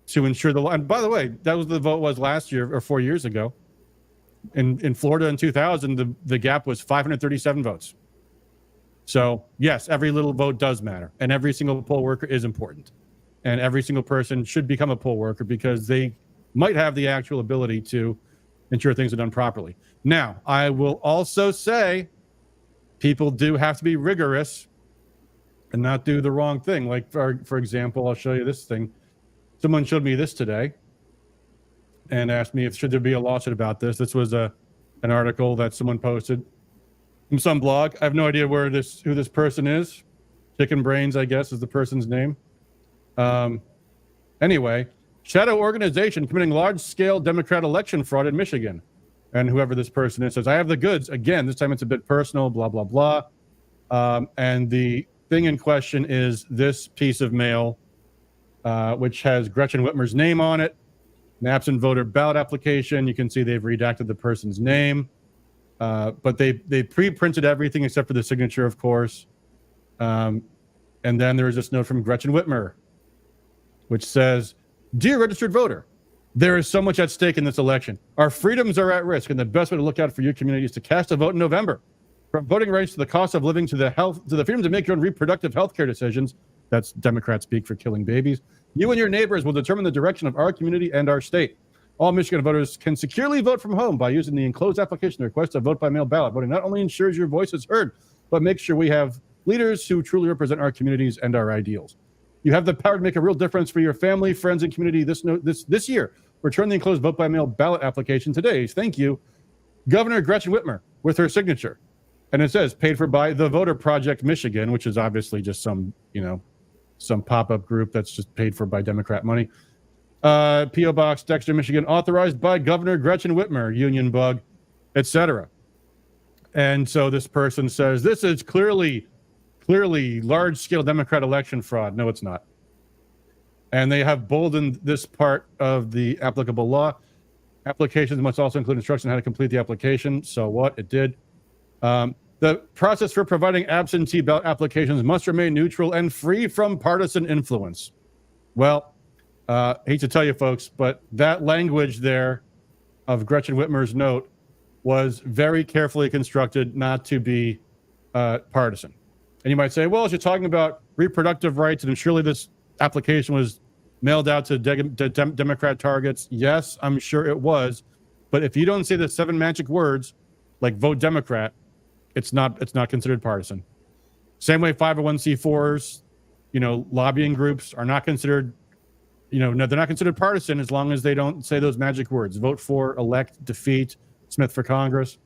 to ensure the law. And by the way, that was the vote was last year or 4 years ago. In Florida in 2000, the gap was 537 votes. So yes, every little vote does matter, and every single poll worker is important, and every single person should become a poll worker because they might have the actual ability to ensure things are done properly. Now, I will also say people do have to be rigorous and not do the wrong thing. Like, for example, I'll show you this thing. Someone showed me this today and asked me if should there be a lawsuit about this. This was an article that someone posted from some blog. I have no idea who this person is. Chicken Brains, I guess, is the person's name. Anyway, shadow organization committing large-scale Democrat election fraud in Michigan. And whoever this person is says, I have the goods. Again, this time it's a bit personal, blah, blah, blah. And the thing in question is this piece of mail, which has Gretchen Whitmer's name on it, an absent voter ballot application. You can see they've redacted the person's name. But they pre-printed everything except for the signature, of course. And then there is this note from Gretchen Whitmer, which says, Dear registered voter, there is so much at stake in this election. Our freedoms are at risk, and the best way to look out for your community is to cast a vote in November. From voting rights to the cost of living to the freedom to make your own reproductive health care decisions, that's Democrat speak for killing babies, you and your neighbors will determine the direction of our community and our state. All Michigan voters can securely vote from home by using the enclosed application to request a vote by mail ballot. Voting not only ensures your voice is heard, but makes sure we have leaders who truly represent our communities and our ideals. You have the power to make a real difference for your family, friends, and community this year. Return the enclosed vote by mail ballot application today. Thank you, Governor Gretchen Whitmer, with her signature. And it says paid for by the Voter Project Michigan, which is obviously just some pop-up group that's just paid for by Democrat money. P.O. Box, Dexter, Michigan, authorized by Governor Gretchen Whitmer, Union Bug, etc. And so this person says, this is clearly large-scale Democrat election fraud. No, it's not. And they have boldened this part of the applicable law. Applications must also include instruction on how to complete the application. So what? It did. The process for providing absentee ballot applications must remain neutral and free from partisan influence. Well, hate to tell you folks, but that language there of Gretchen Whitmer's note was very carefully constructed not to be partisan. And you might say, well, you're talking about reproductive rights, and surely this application was mailed out to Democrat targets. Yes, I'm sure it was. But if you don't say the 7 magic words, like vote Democrat, it's not considered partisan. Same way 501c4s, lobbying groups are not considered, no, they're not considered partisan as long as they don't say those magic words. Vote for, elect, defeat, Smith for Congress.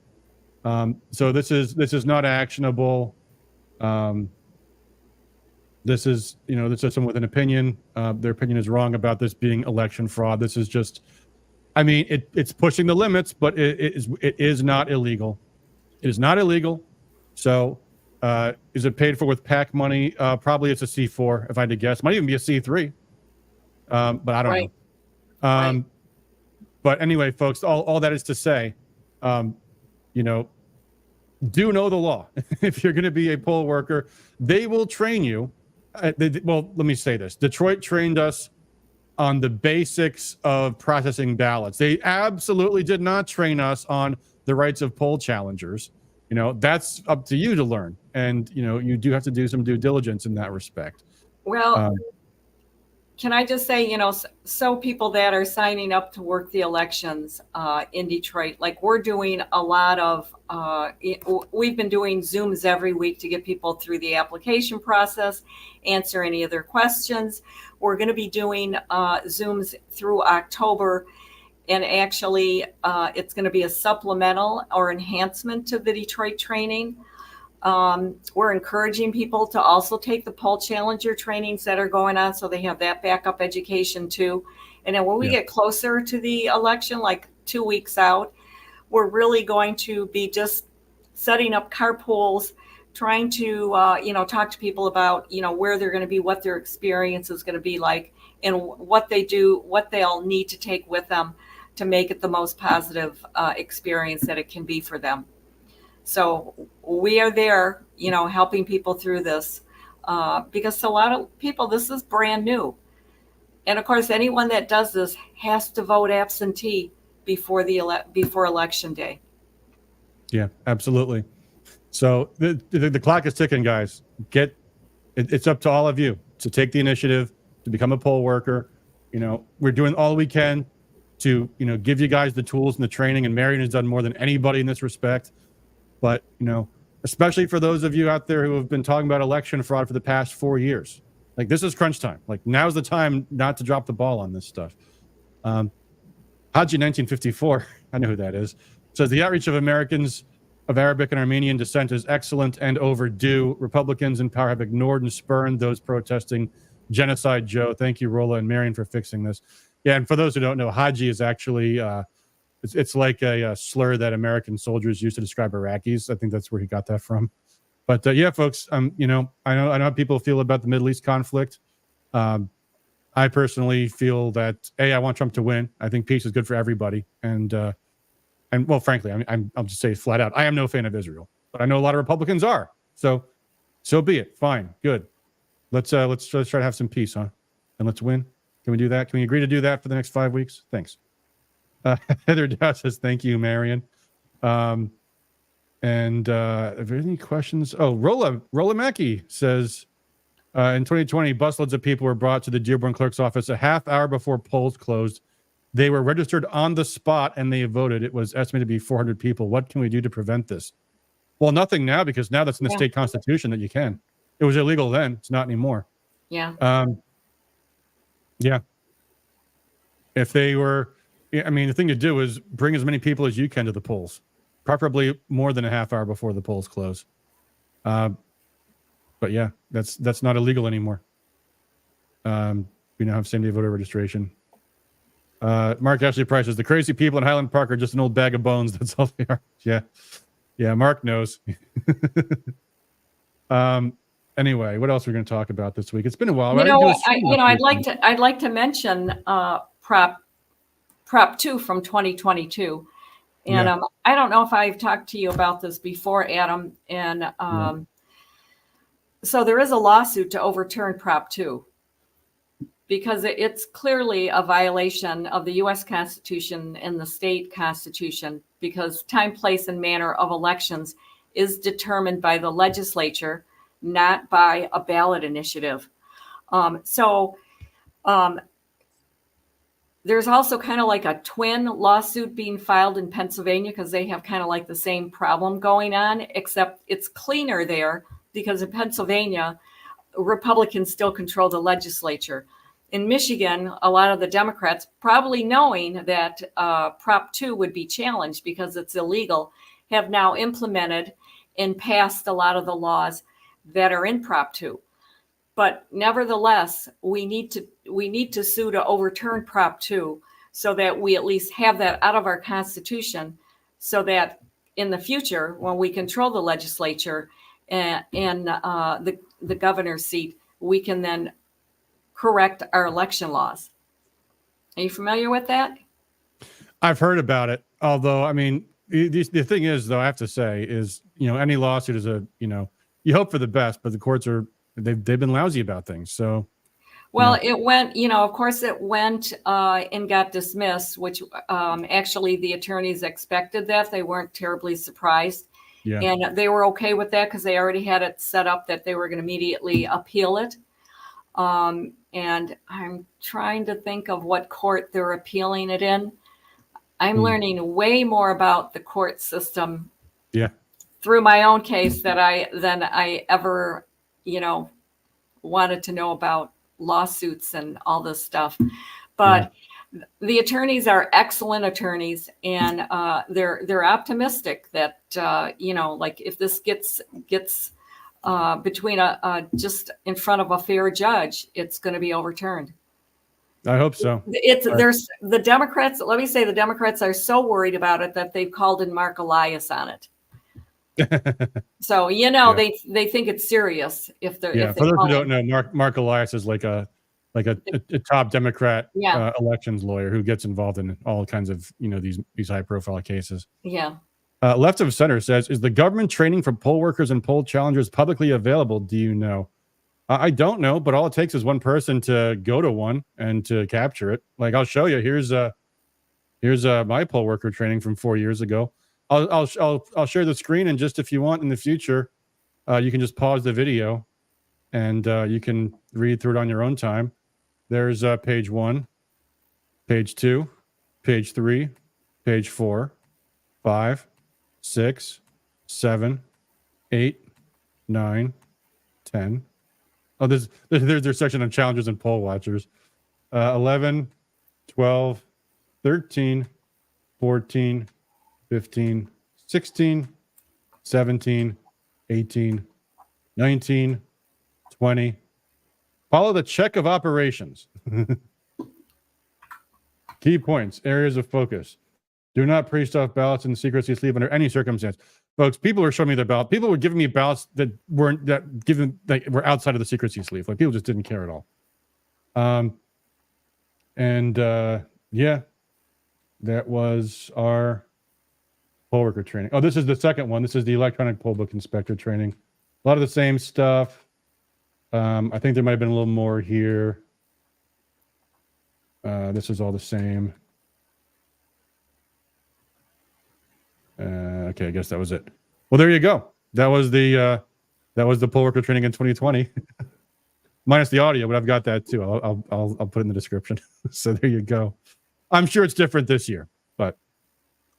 So this is not actionable. This is someone with an opinion. Their opinion is wrong about this being election fraud. This is just, it's pushing the limits, but it is not illegal. It is not illegal. So is it paid for with PAC money? Probably it's a C4, if I had to guess. Might even be a C3. But I don't know. But anyway, folks, all that is to say, do know the law. If you're going to be a poll worker, they will train you. Well, let me say this. Detroit trained us on the basics of processing ballots. They absolutely did not train us on the rights of poll challengers. That's up to you to learn. And, you do have to do some due diligence in that respect. Well, can I just say, so people that are signing up to work the elections in Detroit, like we're doing a lot of, we've been doing Zooms every week to get people through the application process, answer any of their questions. We're going to be doing Zooms through October. And actually, it's going to be a supplemental or enhancement to the Detroit training. We're encouraging people to also take the poll challenger trainings that are going on, so they have that backup education too. And then when we get closer to the election, like 2 weeks out, we're really going to be just setting up carpools, trying to talk to people about where they're going to be, what their experience is going to be like, and what they do, what they'll need to take with them to make it the most positive experience that it can be for them. So we are there, helping people through this because a lot of people, this is brand new. And of course, anyone that does this has to vote absentee before election day. Yeah, absolutely. So the clock is ticking, guys. It's up to all of you to take the initiative to become a poll worker. We're doing all we can to give you guys the tools and the training, and Marian has done more than anybody in this respect. But, especially for those of you out there who have been talking about election fraud for the past 4 years, like this is crunch time. Like now's the time not to drop the ball on this stuff. Haji 1954, I know who that is, says the outreach of Americans of Arabic and Armenian descent is excellent and overdue. Republicans in power have ignored and spurned those protesting genocide. Joe, thank you, Rolla and Marian, for fixing this. Yeah, and for those who don't know, Haji is actually... It's like a slur that American soldiers used to describe Iraqis. I think that's where he got that from. But yeah, folks, I know how people feel about the Middle East conflict. I personally feel that I want Trump to win. I think peace is good for everybody. And well, frankly, I'll just say flat out, I am no fan of Israel, but I know a lot of Republicans are. So be it. Fine, good. Let's try to have some peace, huh? And let's win. Can we do that? Can we agree to do that for the next 5 weeks? Thanks. Heather Dow says, thank you, Marian. And are there any questions? Oh, Rolla Mackey says, in 2020, busloads of people were brought to the Dearborn clerk's office a half hour before polls closed. They were registered on the spot and they voted. It was estimated to be 400 people. What can we do to prevent this? Well, nothing now, because now that's in the state constitution that you can. It was illegal then. It's not anymore. Yeah. Yeah. If they were... I mean, the thing to do is bring as many people as you can to the polls, preferably more than a half hour before the polls close. But yeah, that's not illegal anymore. We now have same-day voter registration. Mark Ashley Price says, the crazy people in Highland Park are just an old bag of bones. That's all they are. Yeah, Mark knows. Anyway, what else are we going to talk about this week? It's been a while. I'd like to mention Prop 2 from 2022. And I don't know if I've talked to you about this before, Adam. And so there is a lawsuit to overturn Prop 2 because it's clearly a violation of the U.S. Constitution and the state constitution, because time, place, and manner of elections is determined by the legislature, not by a ballot initiative. There's also kind of like a twin lawsuit being filed in Pennsylvania because they have kind of like the same problem going on, except it's cleaner there because in Pennsylvania, Republicans still control the legislature. In Michigan, a lot of the Democrats, probably knowing that Prop 2 would be challenged because it's illegal, have now implemented and passed a lot of the laws that are in Prop 2. But nevertheless, we need to sue to overturn Prop 2 so that we at least have that out of our Constitution, so that in the future, when we control the legislature and the governor's seat, we can then correct our election laws. Are you familiar with that? I've heard about it. Although, I mean, the thing is, though, I have to say is, any lawsuit is you hope for the best, but the courts they've been lousy about things. So, well, it went, of course it went and got dismissed, which actually the attorneys expected that. They weren't terribly surprised. Yeah. And they were okay with that because they already had it set up that they were going to immediately appeal it. And I'm trying to think of what court they're appealing it in. I'm learning way more about the court system through my own case than I ever, wanted to know about lawsuits and all this stuff. But the attorneys are excellent attorneys, and they're optimistic that like if this gets between just in front of a fair judge, it's going to be overturned. I hope so. There's the Democrats. Let me say the Democrats are so worried about it that they've called in Mark Elias on it. So they think it's serious. If they're for those who don't know, Mark Elias is like a top Democrat elections lawyer who gets involved in all kinds of these high profile cases. Yeah. Left of Center says, is the government training for poll workers and poll challengers publicly available? Do you know? I don't know, but all it takes is one person to go to one and to capture it. Like, I'll show you. Here's my poll worker training from 4 years ago. I'll share the screen, and just if you want in the future, you can just pause the video and you can read through it on your own time. There's page 1, page 2, page 3, page 4, 5, 6, 7, 8, 9, 10. Oh, there's their section on challengers and poll watchers. 11, 12, 13, 14, 15, 16, 17, 18, 19, 20. Follow the check of operations. Key points, areas of focus. Do not pre-stuff ballots in secrecy sleeve under any circumstance. Folks, people were showing me their ballot. People were giving me ballots that were outside of the secrecy sleeve. Like, people just didn't care at all. That was our poll worker training. Oh, this is the second one. This is the electronic poll book inspector training. A lot of the same stuff. I think there might have been a little more here. This is all the same. Okay, I guess that was it. Well, there you go. That was the poll worker training in 2020, minus the audio, but I've got that too. I'll put it in the description. So there you go. I'm sure it's different this year, but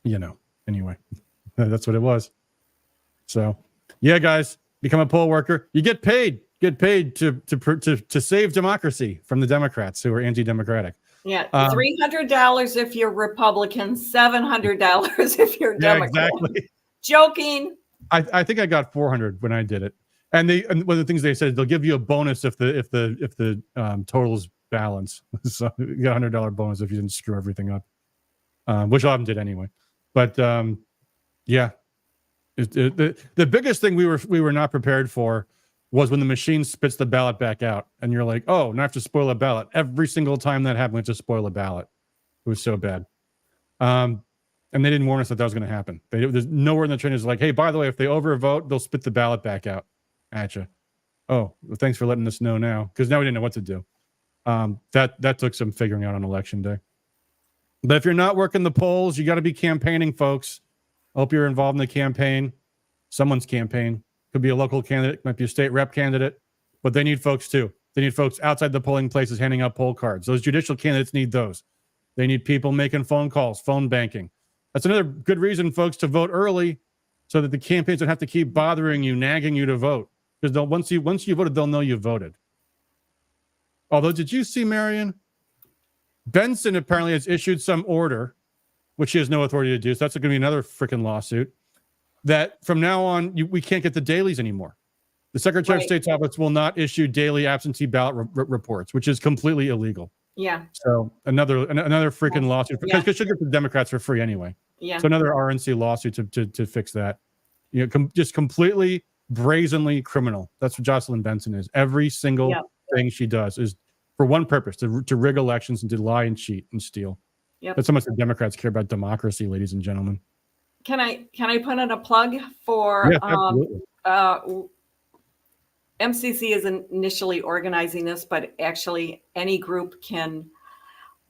anyway, that's what it was. So yeah, guys, become a poll worker. You get paid. Get paid to save democracy from the Democrats who are anti-democratic. Yeah, $300 if you're Republican, $700 if you're Democrat. Exactly. Joking. I think I got 400 when I did it, and one of the things they said is they'll give you a bonus if the totals balance. So you got $100 bonus if you didn't screw everything up, which a lot of them did anyway. But the biggest thing we were not prepared for was when the machine spits the ballot back out, and you're like, oh, now I have to spoil a ballot. Every single time that happened, we have to spoil a ballot. It was so bad. And they didn't warn us that was going to happen. There's nowhere in the training is like, hey, by the way, if they overvote, they'll spit the ballot back out at you. Oh, well, thanks for letting us know now, because now we didn't know what to do. That took some figuring out on election day. But if you're not working the polls, you got to be campaigning, folks. I hope you're involved in the campaign, someone's campaign. Could be a local candidate, might be a state rep candidate, but they need folks too. They need folks outside the polling places handing out poll cards. Those judicial candidates need those. They need people making phone calls, phone banking. That's another good reason, folks, to vote early, so that the campaigns don't have to keep bothering you, nagging you to vote. Because once you voted, they'll know you voted. Although, did you see, Marian? Benson apparently has issued some order, which he has no authority to do. So that's going to be another freaking lawsuit. That from now on, we can't get the dailies anymore. The Secretary of State's office will not issue daily absentee ballot reports, which is completely illegal. Yeah. So another freaking lawsuit, because it should get the Democrats for free anyway. Yeah. So another RNC lawsuit to fix that. Just completely brazenly criminal. That's what Jocelyn Benson is. Every single thing she does is for one purpose: to rig elections and to lie and cheat and steal. Yep. That's how much the Democrats care about democracy, ladies and gentlemen. Can I put in a plug for MCC is initially organizing this, but actually any group can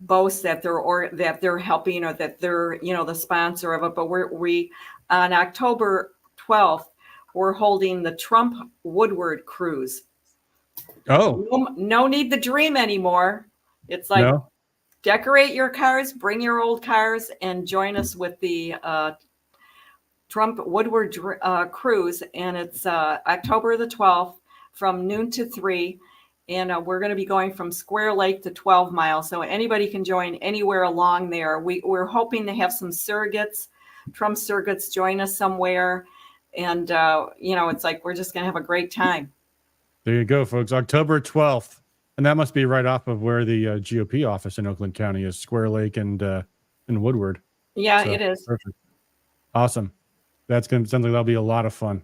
boast that they're helping, or that they're the sponsor of it. But we on October 12th we're holding the Trump Woodward Cruise, Oh, No need to dream anymore. It's like no. decorate your cars, bring your old cars, and join us with the Trump Woodward cruise. And it's October the 12th from noon to 3. And we're going to be going from Square Lake to 12 Mile. So anybody can join anywhere along there. We're hoping to have some surrogates, Trump surrogates, join us somewhere. And, it's like we're just going to have a great time. There you go, folks. October 12th. And that must be right off of where the GOP office in Oakland County is, Square Lake and Woodward. Yeah, so, it is. Perfect. Awesome. Sounds like that'll be a lot of fun.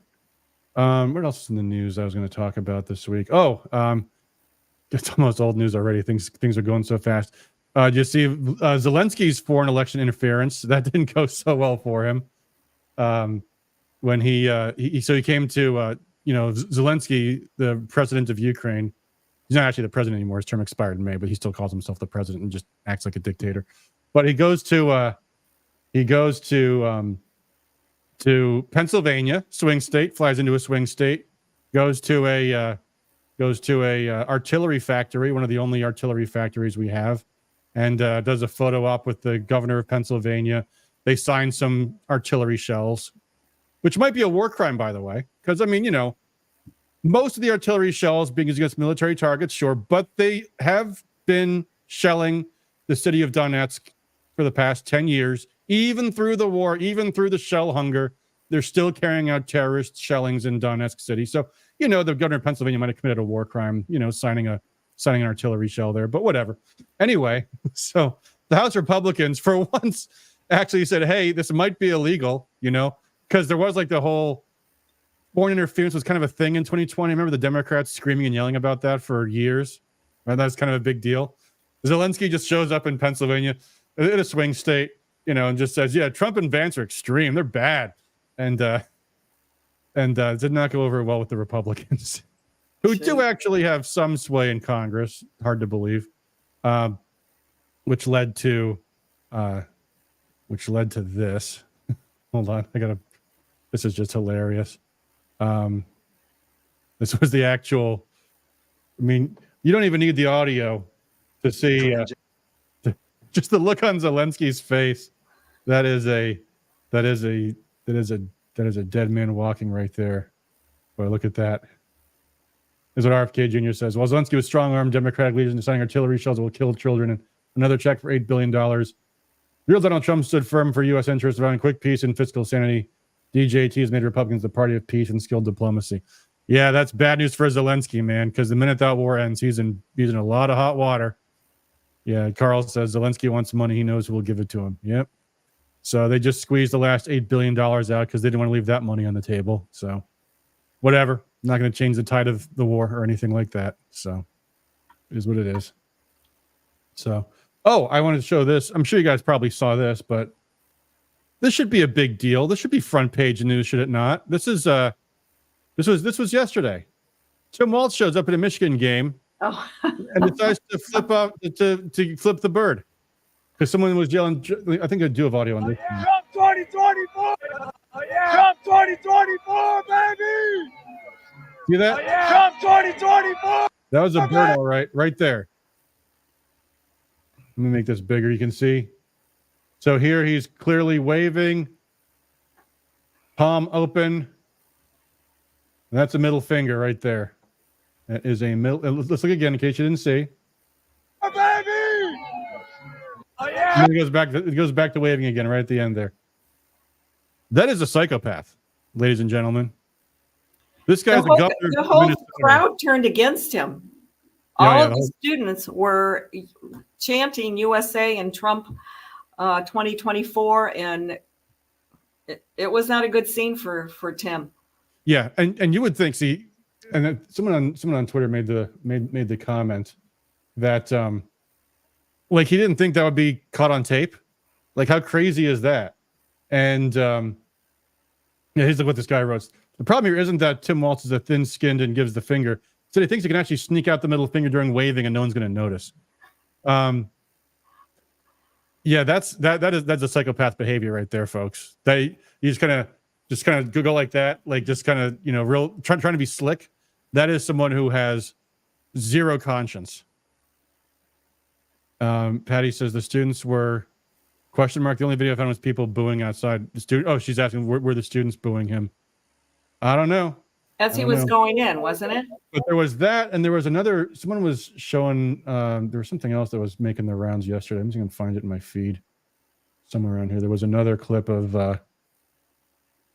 What else is in the news I was going to talk about this week? It's almost old news already. Things are going so fast. Do you see Zelensky's foreign election interference? That didn't go so well for him. When he came to Zelensky, the president of Ukraine. He's not actually the president anymore. His term expired in May, but he still calls himself the president and just acts like a dictator. But he goes to Pennsylvania, swing state, flies into a swing state, goes to a artillery factory, one of the only artillery factories we have, and does a photo op with the governor of Pennsylvania. They sign some artillery shells, which might be a war crime, by the way, because most of the artillery shells being used against military targets, sure, but they have been shelling the city of Donetsk for the past 10 years, even through the war, even through the shell hunger. They're still carrying out terrorist shellings in Donetsk city. So, the governor of Pennsylvania might have committed a war crime, signing an artillery shell there, but whatever. Anyway, so the House Republicans, for once, actually said, hey, this might be illegal, because there was like the whole foreign interference was kind of a thing in 2020. Remember the Democrats screaming and yelling about that for years? Right? That's kind of a big deal. Zelensky just shows up in Pennsylvania in a swing state, and just says, yeah, Trump and Vance are extreme. They're bad. And did not go over well with the Republicans, who do actually have some sway in Congress. Hard to believe, which led to this. Hold on, this is just hilarious. This was the actual. I mean, you don't even need the audio to see just the look on Zelensky's face. That is a dead man walking right there. Boy, look at that. Is what RFK Jr. says. While Zelensky was strong-armed Democratic leaders deciding artillery shells will kill children, and another check for $8 billion. Real Donald Trump stood firm for U.S. interests around quick peace and fiscal sanity. DJT has made Republicans the party of peace and skilled diplomacy. Yeah, that's bad news for Zelensky, man, because the minute that war ends, he's in a lot of hot water. Yeah, Carl says Zelensky wants money. He knows who will give it to him. Yep. So they just squeezed the last $8 billion out because they didn't want to leave that money on the table. So whatever. Not going to change the tide of the war or anything like that. So it is what it is. So, I wanted to show this. I'm sure you guys probably saw this, but this should be a big deal. This should be front page news, should it not? This was yesterday. Tim Walz shows up at a Michigan game and decides to flip out to flip the bird. Because someone was yelling, I think I do have audio on this. Trump 2024! Trump 2024, baby! See that? Trump 2024! That was a bird, all right there. Let me make this bigger. You can see. So here he's clearly waving, palm open. And that's a middle finger right there. That is a middle. Let's look again in case you didn't see. Oh, baby! And then it goes back to waving again right at the end there. That is a psychopath, ladies and gentlemen. This guy's the whole crowd turned against him. All of the students were chanting USA and Trump 2024, and it was not a good scene for Tim. Yeah, and you would think, and someone on Twitter made the comment that like he didn't think that would be caught on tape. Like, how crazy is that? And here's what this guy wrote. The problem here isn't that Tim Walz is a thin-skinned and gives the finger. So he thinks he can actually sneak out the middle finger during waving and no one's going to notice. Yeah, that's a psychopath behavior right there, folks. You just kind of go like that, like just kind of real trying to be slick. That is someone who has zero conscience. Patty says the students were question mark. The only video I found was people booing outside the student. Oh, she's asking were the students booing him? I don't know. As he was going in, wasn't it? But there was that, and there was another. Someone was showing. There was something else that was making the rounds yesterday. I'm just gonna find it in my feed somewhere around here. There was another clip of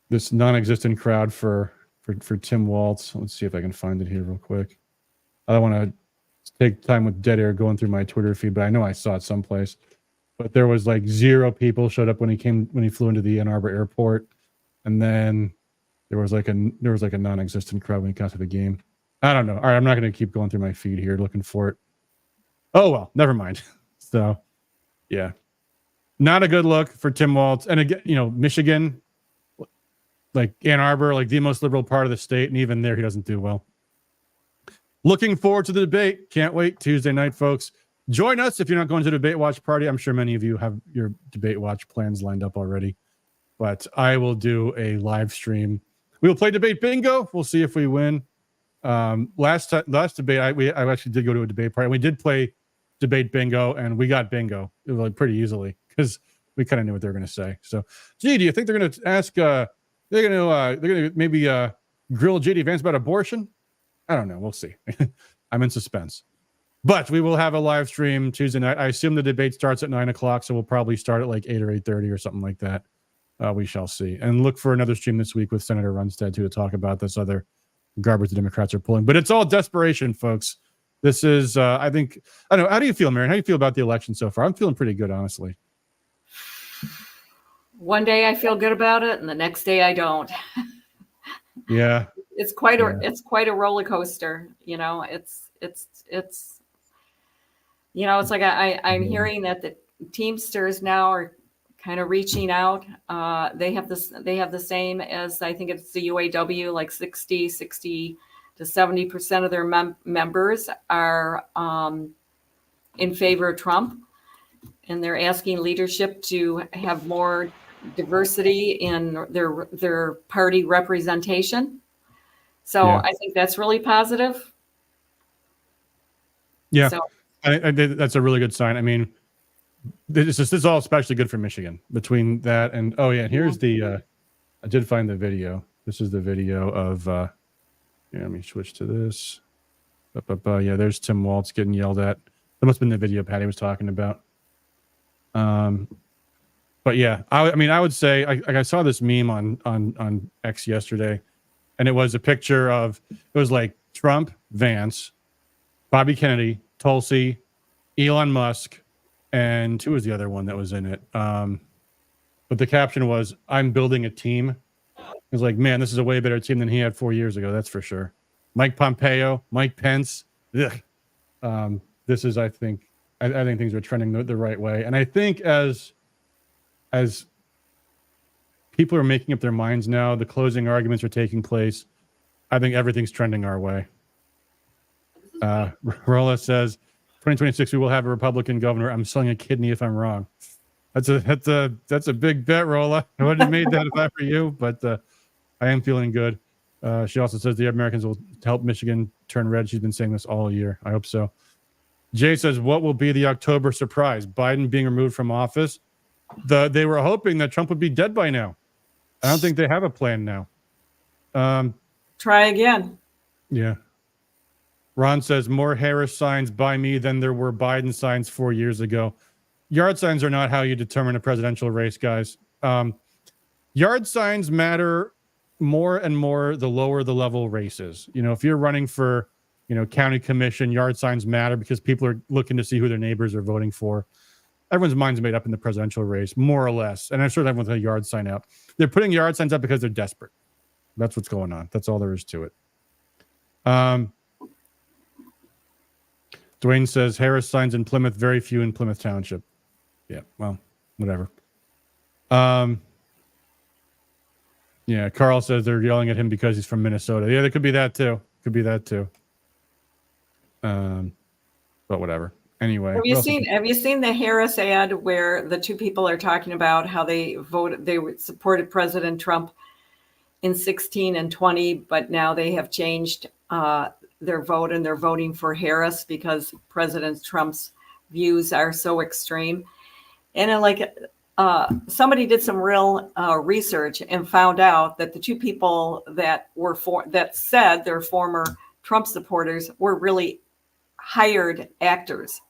this non-existent crowd for Tim Walz. Let's see if I can find it here real quick. I don't want to take time with dead air going through my Twitter feed, but I know I saw it someplace. But there was like 0 people showed up when he flew into the Ann Arbor airport, and then there was like a non-existent crowd when he got to the game. I don't know. All right, I'm not going to keep going through my feed here looking for it. Oh well, never mind. So, yeah, not a good look for Tim Walz. And again, Michigan, like Ann Arbor, like the most liberal part of the state, and even there he doesn't do well. Looking forward to the debate. Can't wait. Tuesday night, folks. Join us if you're not going to the debate watch party. I'm sure many of you have your debate watch plans lined up already, but I will do a live stream. We will play debate bingo. We'll see if we win. Last debate, I actually did go to a debate party. We did play debate bingo, and we got bingo like pretty easily because we kind of knew what they were going to say. So, gee, do you think they're going to ask? They're going to maybe grill JD Vance about abortion? I don't know. We'll see. I'm in suspense. But we will have a live stream Tuesday night. I assume the debate starts at 9:00, so we'll probably start at like 8 or 8:30 or something like that. We shall see. And look for another stream this week with Senator Runstead too to talk about this other garbage the Democrats are pulling. But it's all desperation, folks. This is, I don't know. How do you feel, Marian? How do you feel about the election so far? I'm feeling pretty good, honestly. One day I feel good about it, and the next day I don't. Yeah. It's quite a roller coaster. It's like I'm hearing that the Teamsters now are kind of reaching out. They have the same as, I think it's the UAW, like 60 to 70% of their members are in favor of Trump, and they're asking leadership to have more diversity in their party representation. So yeah. I think that's really positive. Yeah, so, I that's a really good sign. I mean, this is all especially good for Michigan. Between that and here's the. I did find the video. This is the video of. Let me switch to this. Yeah, there's Tim Walz getting yelled at. That must have been the video Patty was talking about. But yeah, I would say I saw this meme on X yesterday, and it was a picture of like Trump, Vance, Bobby Kennedy, Tulsi, Elon Musk, and who was the other one that was in it? But the caption was, "I'm building a team." It was like, man, this is a way better team than he had 4 years ago. That's for sure. Mike Pompeo, Mike Pence. This is, I think things are trending the right way. And I think as people are making up their minds now, the closing arguments are taking place. I think everything's trending our way. Rolla says, 2026, we will have a Republican governor. I'm selling a kidney if I'm wrong. That's a big bet, Rolla. I wouldn't have made that if I were you, but I am feeling good. She also says the Americans will help Michigan turn red. She's been saying this all year. I hope so. Jay says, what will be the October surprise? Biden being removed from office. They were hoping that Trump would be dead by now. I don't think they have a plan now. Try again. Yeah. Ron says, more Harris signs by me than there were Biden signs 4 years ago. Yard signs are not how you determine a presidential race, guys. Yard signs matter more and more the lower the level race is. If you're running for, county commission, yard signs matter because people are looking to see who their neighbors are voting for. Everyone's mind's made up in the presidential race, more or less. And I'm sure everyone's a yard sign out. They're putting yard signs up because they're desperate. That's what's going on. That's all there is to it. Dwayne says, Harris signs in Plymouth, very few in Plymouth Township. Yeah, well, whatever. Yeah, Carl says they're yelling at him because he's from Minnesota. Yeah, there could be that too. But whatever. Anyway, have you seen the Harris ad where the two people are talking about how they supported President Trump in 16 and 20, but now they have changed their vote, and they're voting for Harris because President Trump's views are so extreme. And somebody did some real research and found out that the two people that said they're former Trump supporters were really hired actors,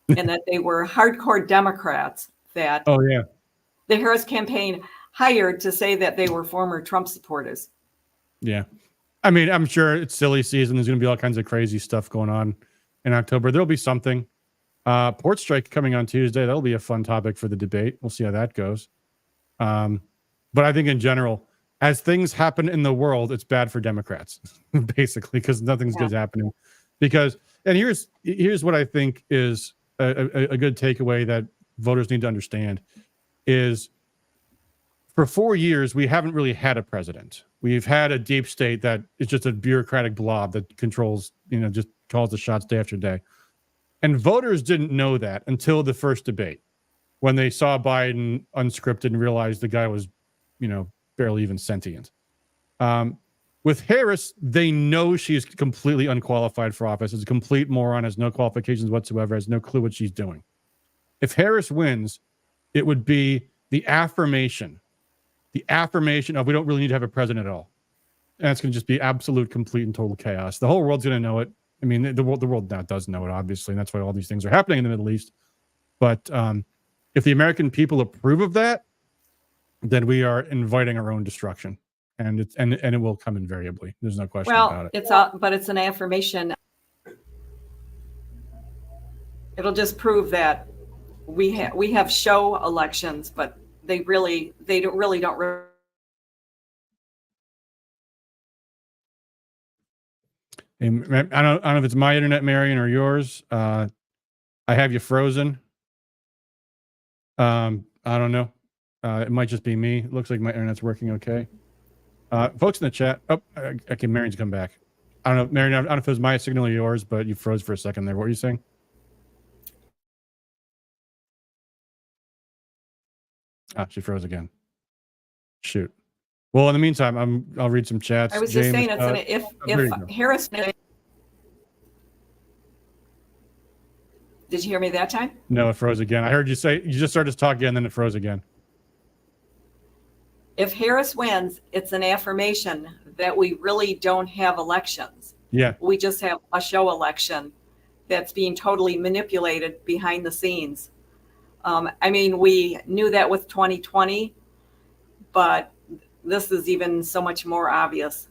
and that they were hardcore Democrats that the Harris campaign hired to say that they were former Trump supporters. Yeah. I mean, I'm sure it's silly season. There's going to be all kinds of crazy stuff going on in October. There'll be something. Port strike coming on Tuesday. That'll be a fun topic for the debate. We'll see how that goes. But I think in general, as things happen in the world, it's bad for Democrats, basically, because nothing's good happening. Because, and here's what I think is a good takeaway that voters need to understand is, for 4 years, we haven't really had a president. We've had a deep state that is just a bureaucratic blob that controls, just calls the shots day after day. And voters didn't know that until the first debate, when they saw Biden unscripted and realized the guy was, barely even sentient. With Harris, they know she's completely unqualified for office. Is a complete moron, has no qualifications whatsoever, has no clue what she's doing. If Harris wins, it would be the affirmation of we don't really need to have a president at all. And it's going to just be absolute, complete, and total chaos. The whole world's going to know it. I mean, the world now does know it, obviously, and that's why all these things are happening in the Middle East. But if the American people approve of that, then we are inviting our own destruction, and it will come invariably. There's no question about it. But it's an affirmation. It'll just prove that we have show elections, but they don't really. I don't know if it's my internet, Marian, or yours. I have you frozen. I don't know. It might just be me. It looks like my internet's working okay. Folks in the chat. Oh, okay, Marian's come back. I don't know, Marian. I don't know if it was my signal or yours, but you froze for a second there. What were you saying? She froze again. Shoot. Well, in the meantime, I'll read some chats. I was just saying, if Harris. Did you hear me that time? No, it froze again. I heard you say, you just started to talk again, then it froze again. If Harris wins, it's an affirmation that we really don't have elections. Yeah. We just have a show election that's being totally manipulated behind the scenes. I mean, we knew that with 2020, but this is even so much more obvious.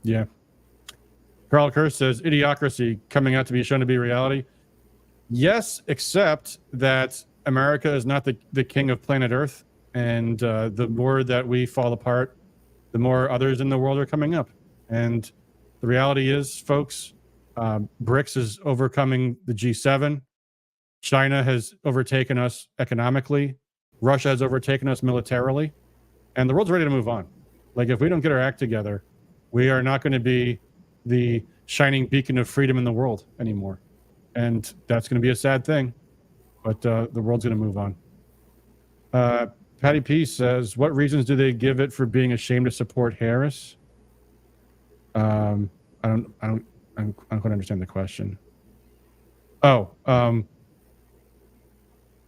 Yeah. Carl Kerr says, idiocracy coming out to be shown to be reality. Yes, except that America is not the king of planet Earth. And the more that we fall apart, the more others in the world are coming up. And the reality is, folks, BRICS is overcoming the G7. China has overtaken us economically. Russia has overtaken us militarily. And the world's ready to move on. Like, if we don't get our act together, we are not going to be the shining beacon of freedom in the world anymore. And that's going to be a sad thing. But the world's going to move on. Patty P says, what reasons do they give it for being ashamed to support Harris? I don't quite understand the question.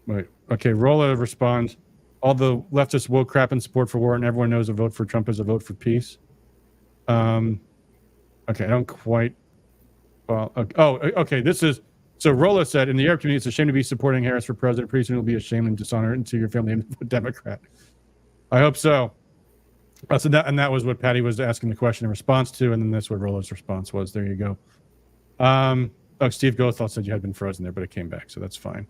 Wait. Okay, Rolla responds, all the leftist woke crap and support for war, and everyone knows a vote for Trump is a vote for peace. Okay, I don't quite. Well, okay. This is so. Rolla said in the Arab community, it's a shame to be supporting Harris for president. Pretty soon it'll be a shame and dishonor into your family and a Democrat. I hope so. So that was what Patty was asking the question in response to, and then that's what Rolla's response was. There you go. Steve Gothal said you had been frozen there, but it came back, so that's fine.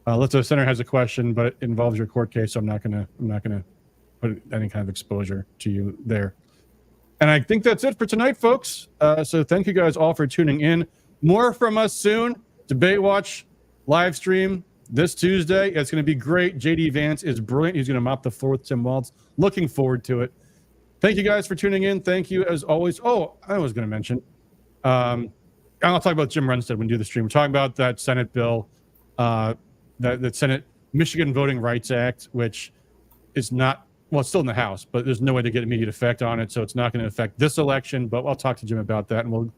Lizzo Center has a question, but it involves your court case, so I'm not gonna put any kind of exposure to you there. And I think that's it for tonight, folks. So thank you guys all for tuning in. More from us soon. Debate Watch live stream this Tuesday. It's going to be great. JD Vance is brilliant. He's going to mop the floor with Tim Walz. Looking forward to it. Thank you guys for tuning in. Thank you as always. Oh, I was going to mention. I'll talk about Jim Runstead when we do the stream. We're talking about that Senate bill, that Senate Michigan Voting Rights Act, which is not, well, it's still in the House, but there's no way to get immediate effect on it. So it's not going to affect this election, but I'll talk to Jim about that, and we'll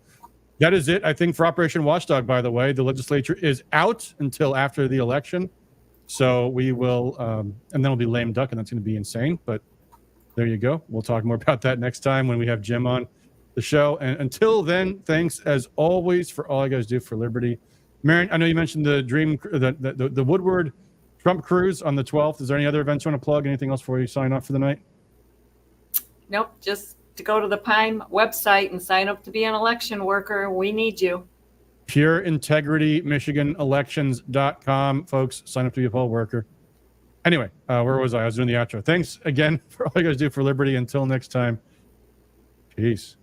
That is it, I think, for Operation Watchdog, by the way. The legislature is out until after the election. So we will, and then it'll be lame duck, and that's going to be insane. But there you go. We'll talk more about that next time when we have Jim on the show. And until then, thanks as always for all you guys do for liberty. Marian, I know you mentioned the Woodward Trump cruise on the 12th. Is there any other events you want to plug? Anything else before you sign off for the night? Nope, just to go to the Pine website and sign up to be an election worker. We need you. PureIntegrityMichiganElections.com. Folks, sign up to be a poll worker. Anyway, where was I? I was doing the outro. Thanks again for all you guys do for liberty. Until next time, peace.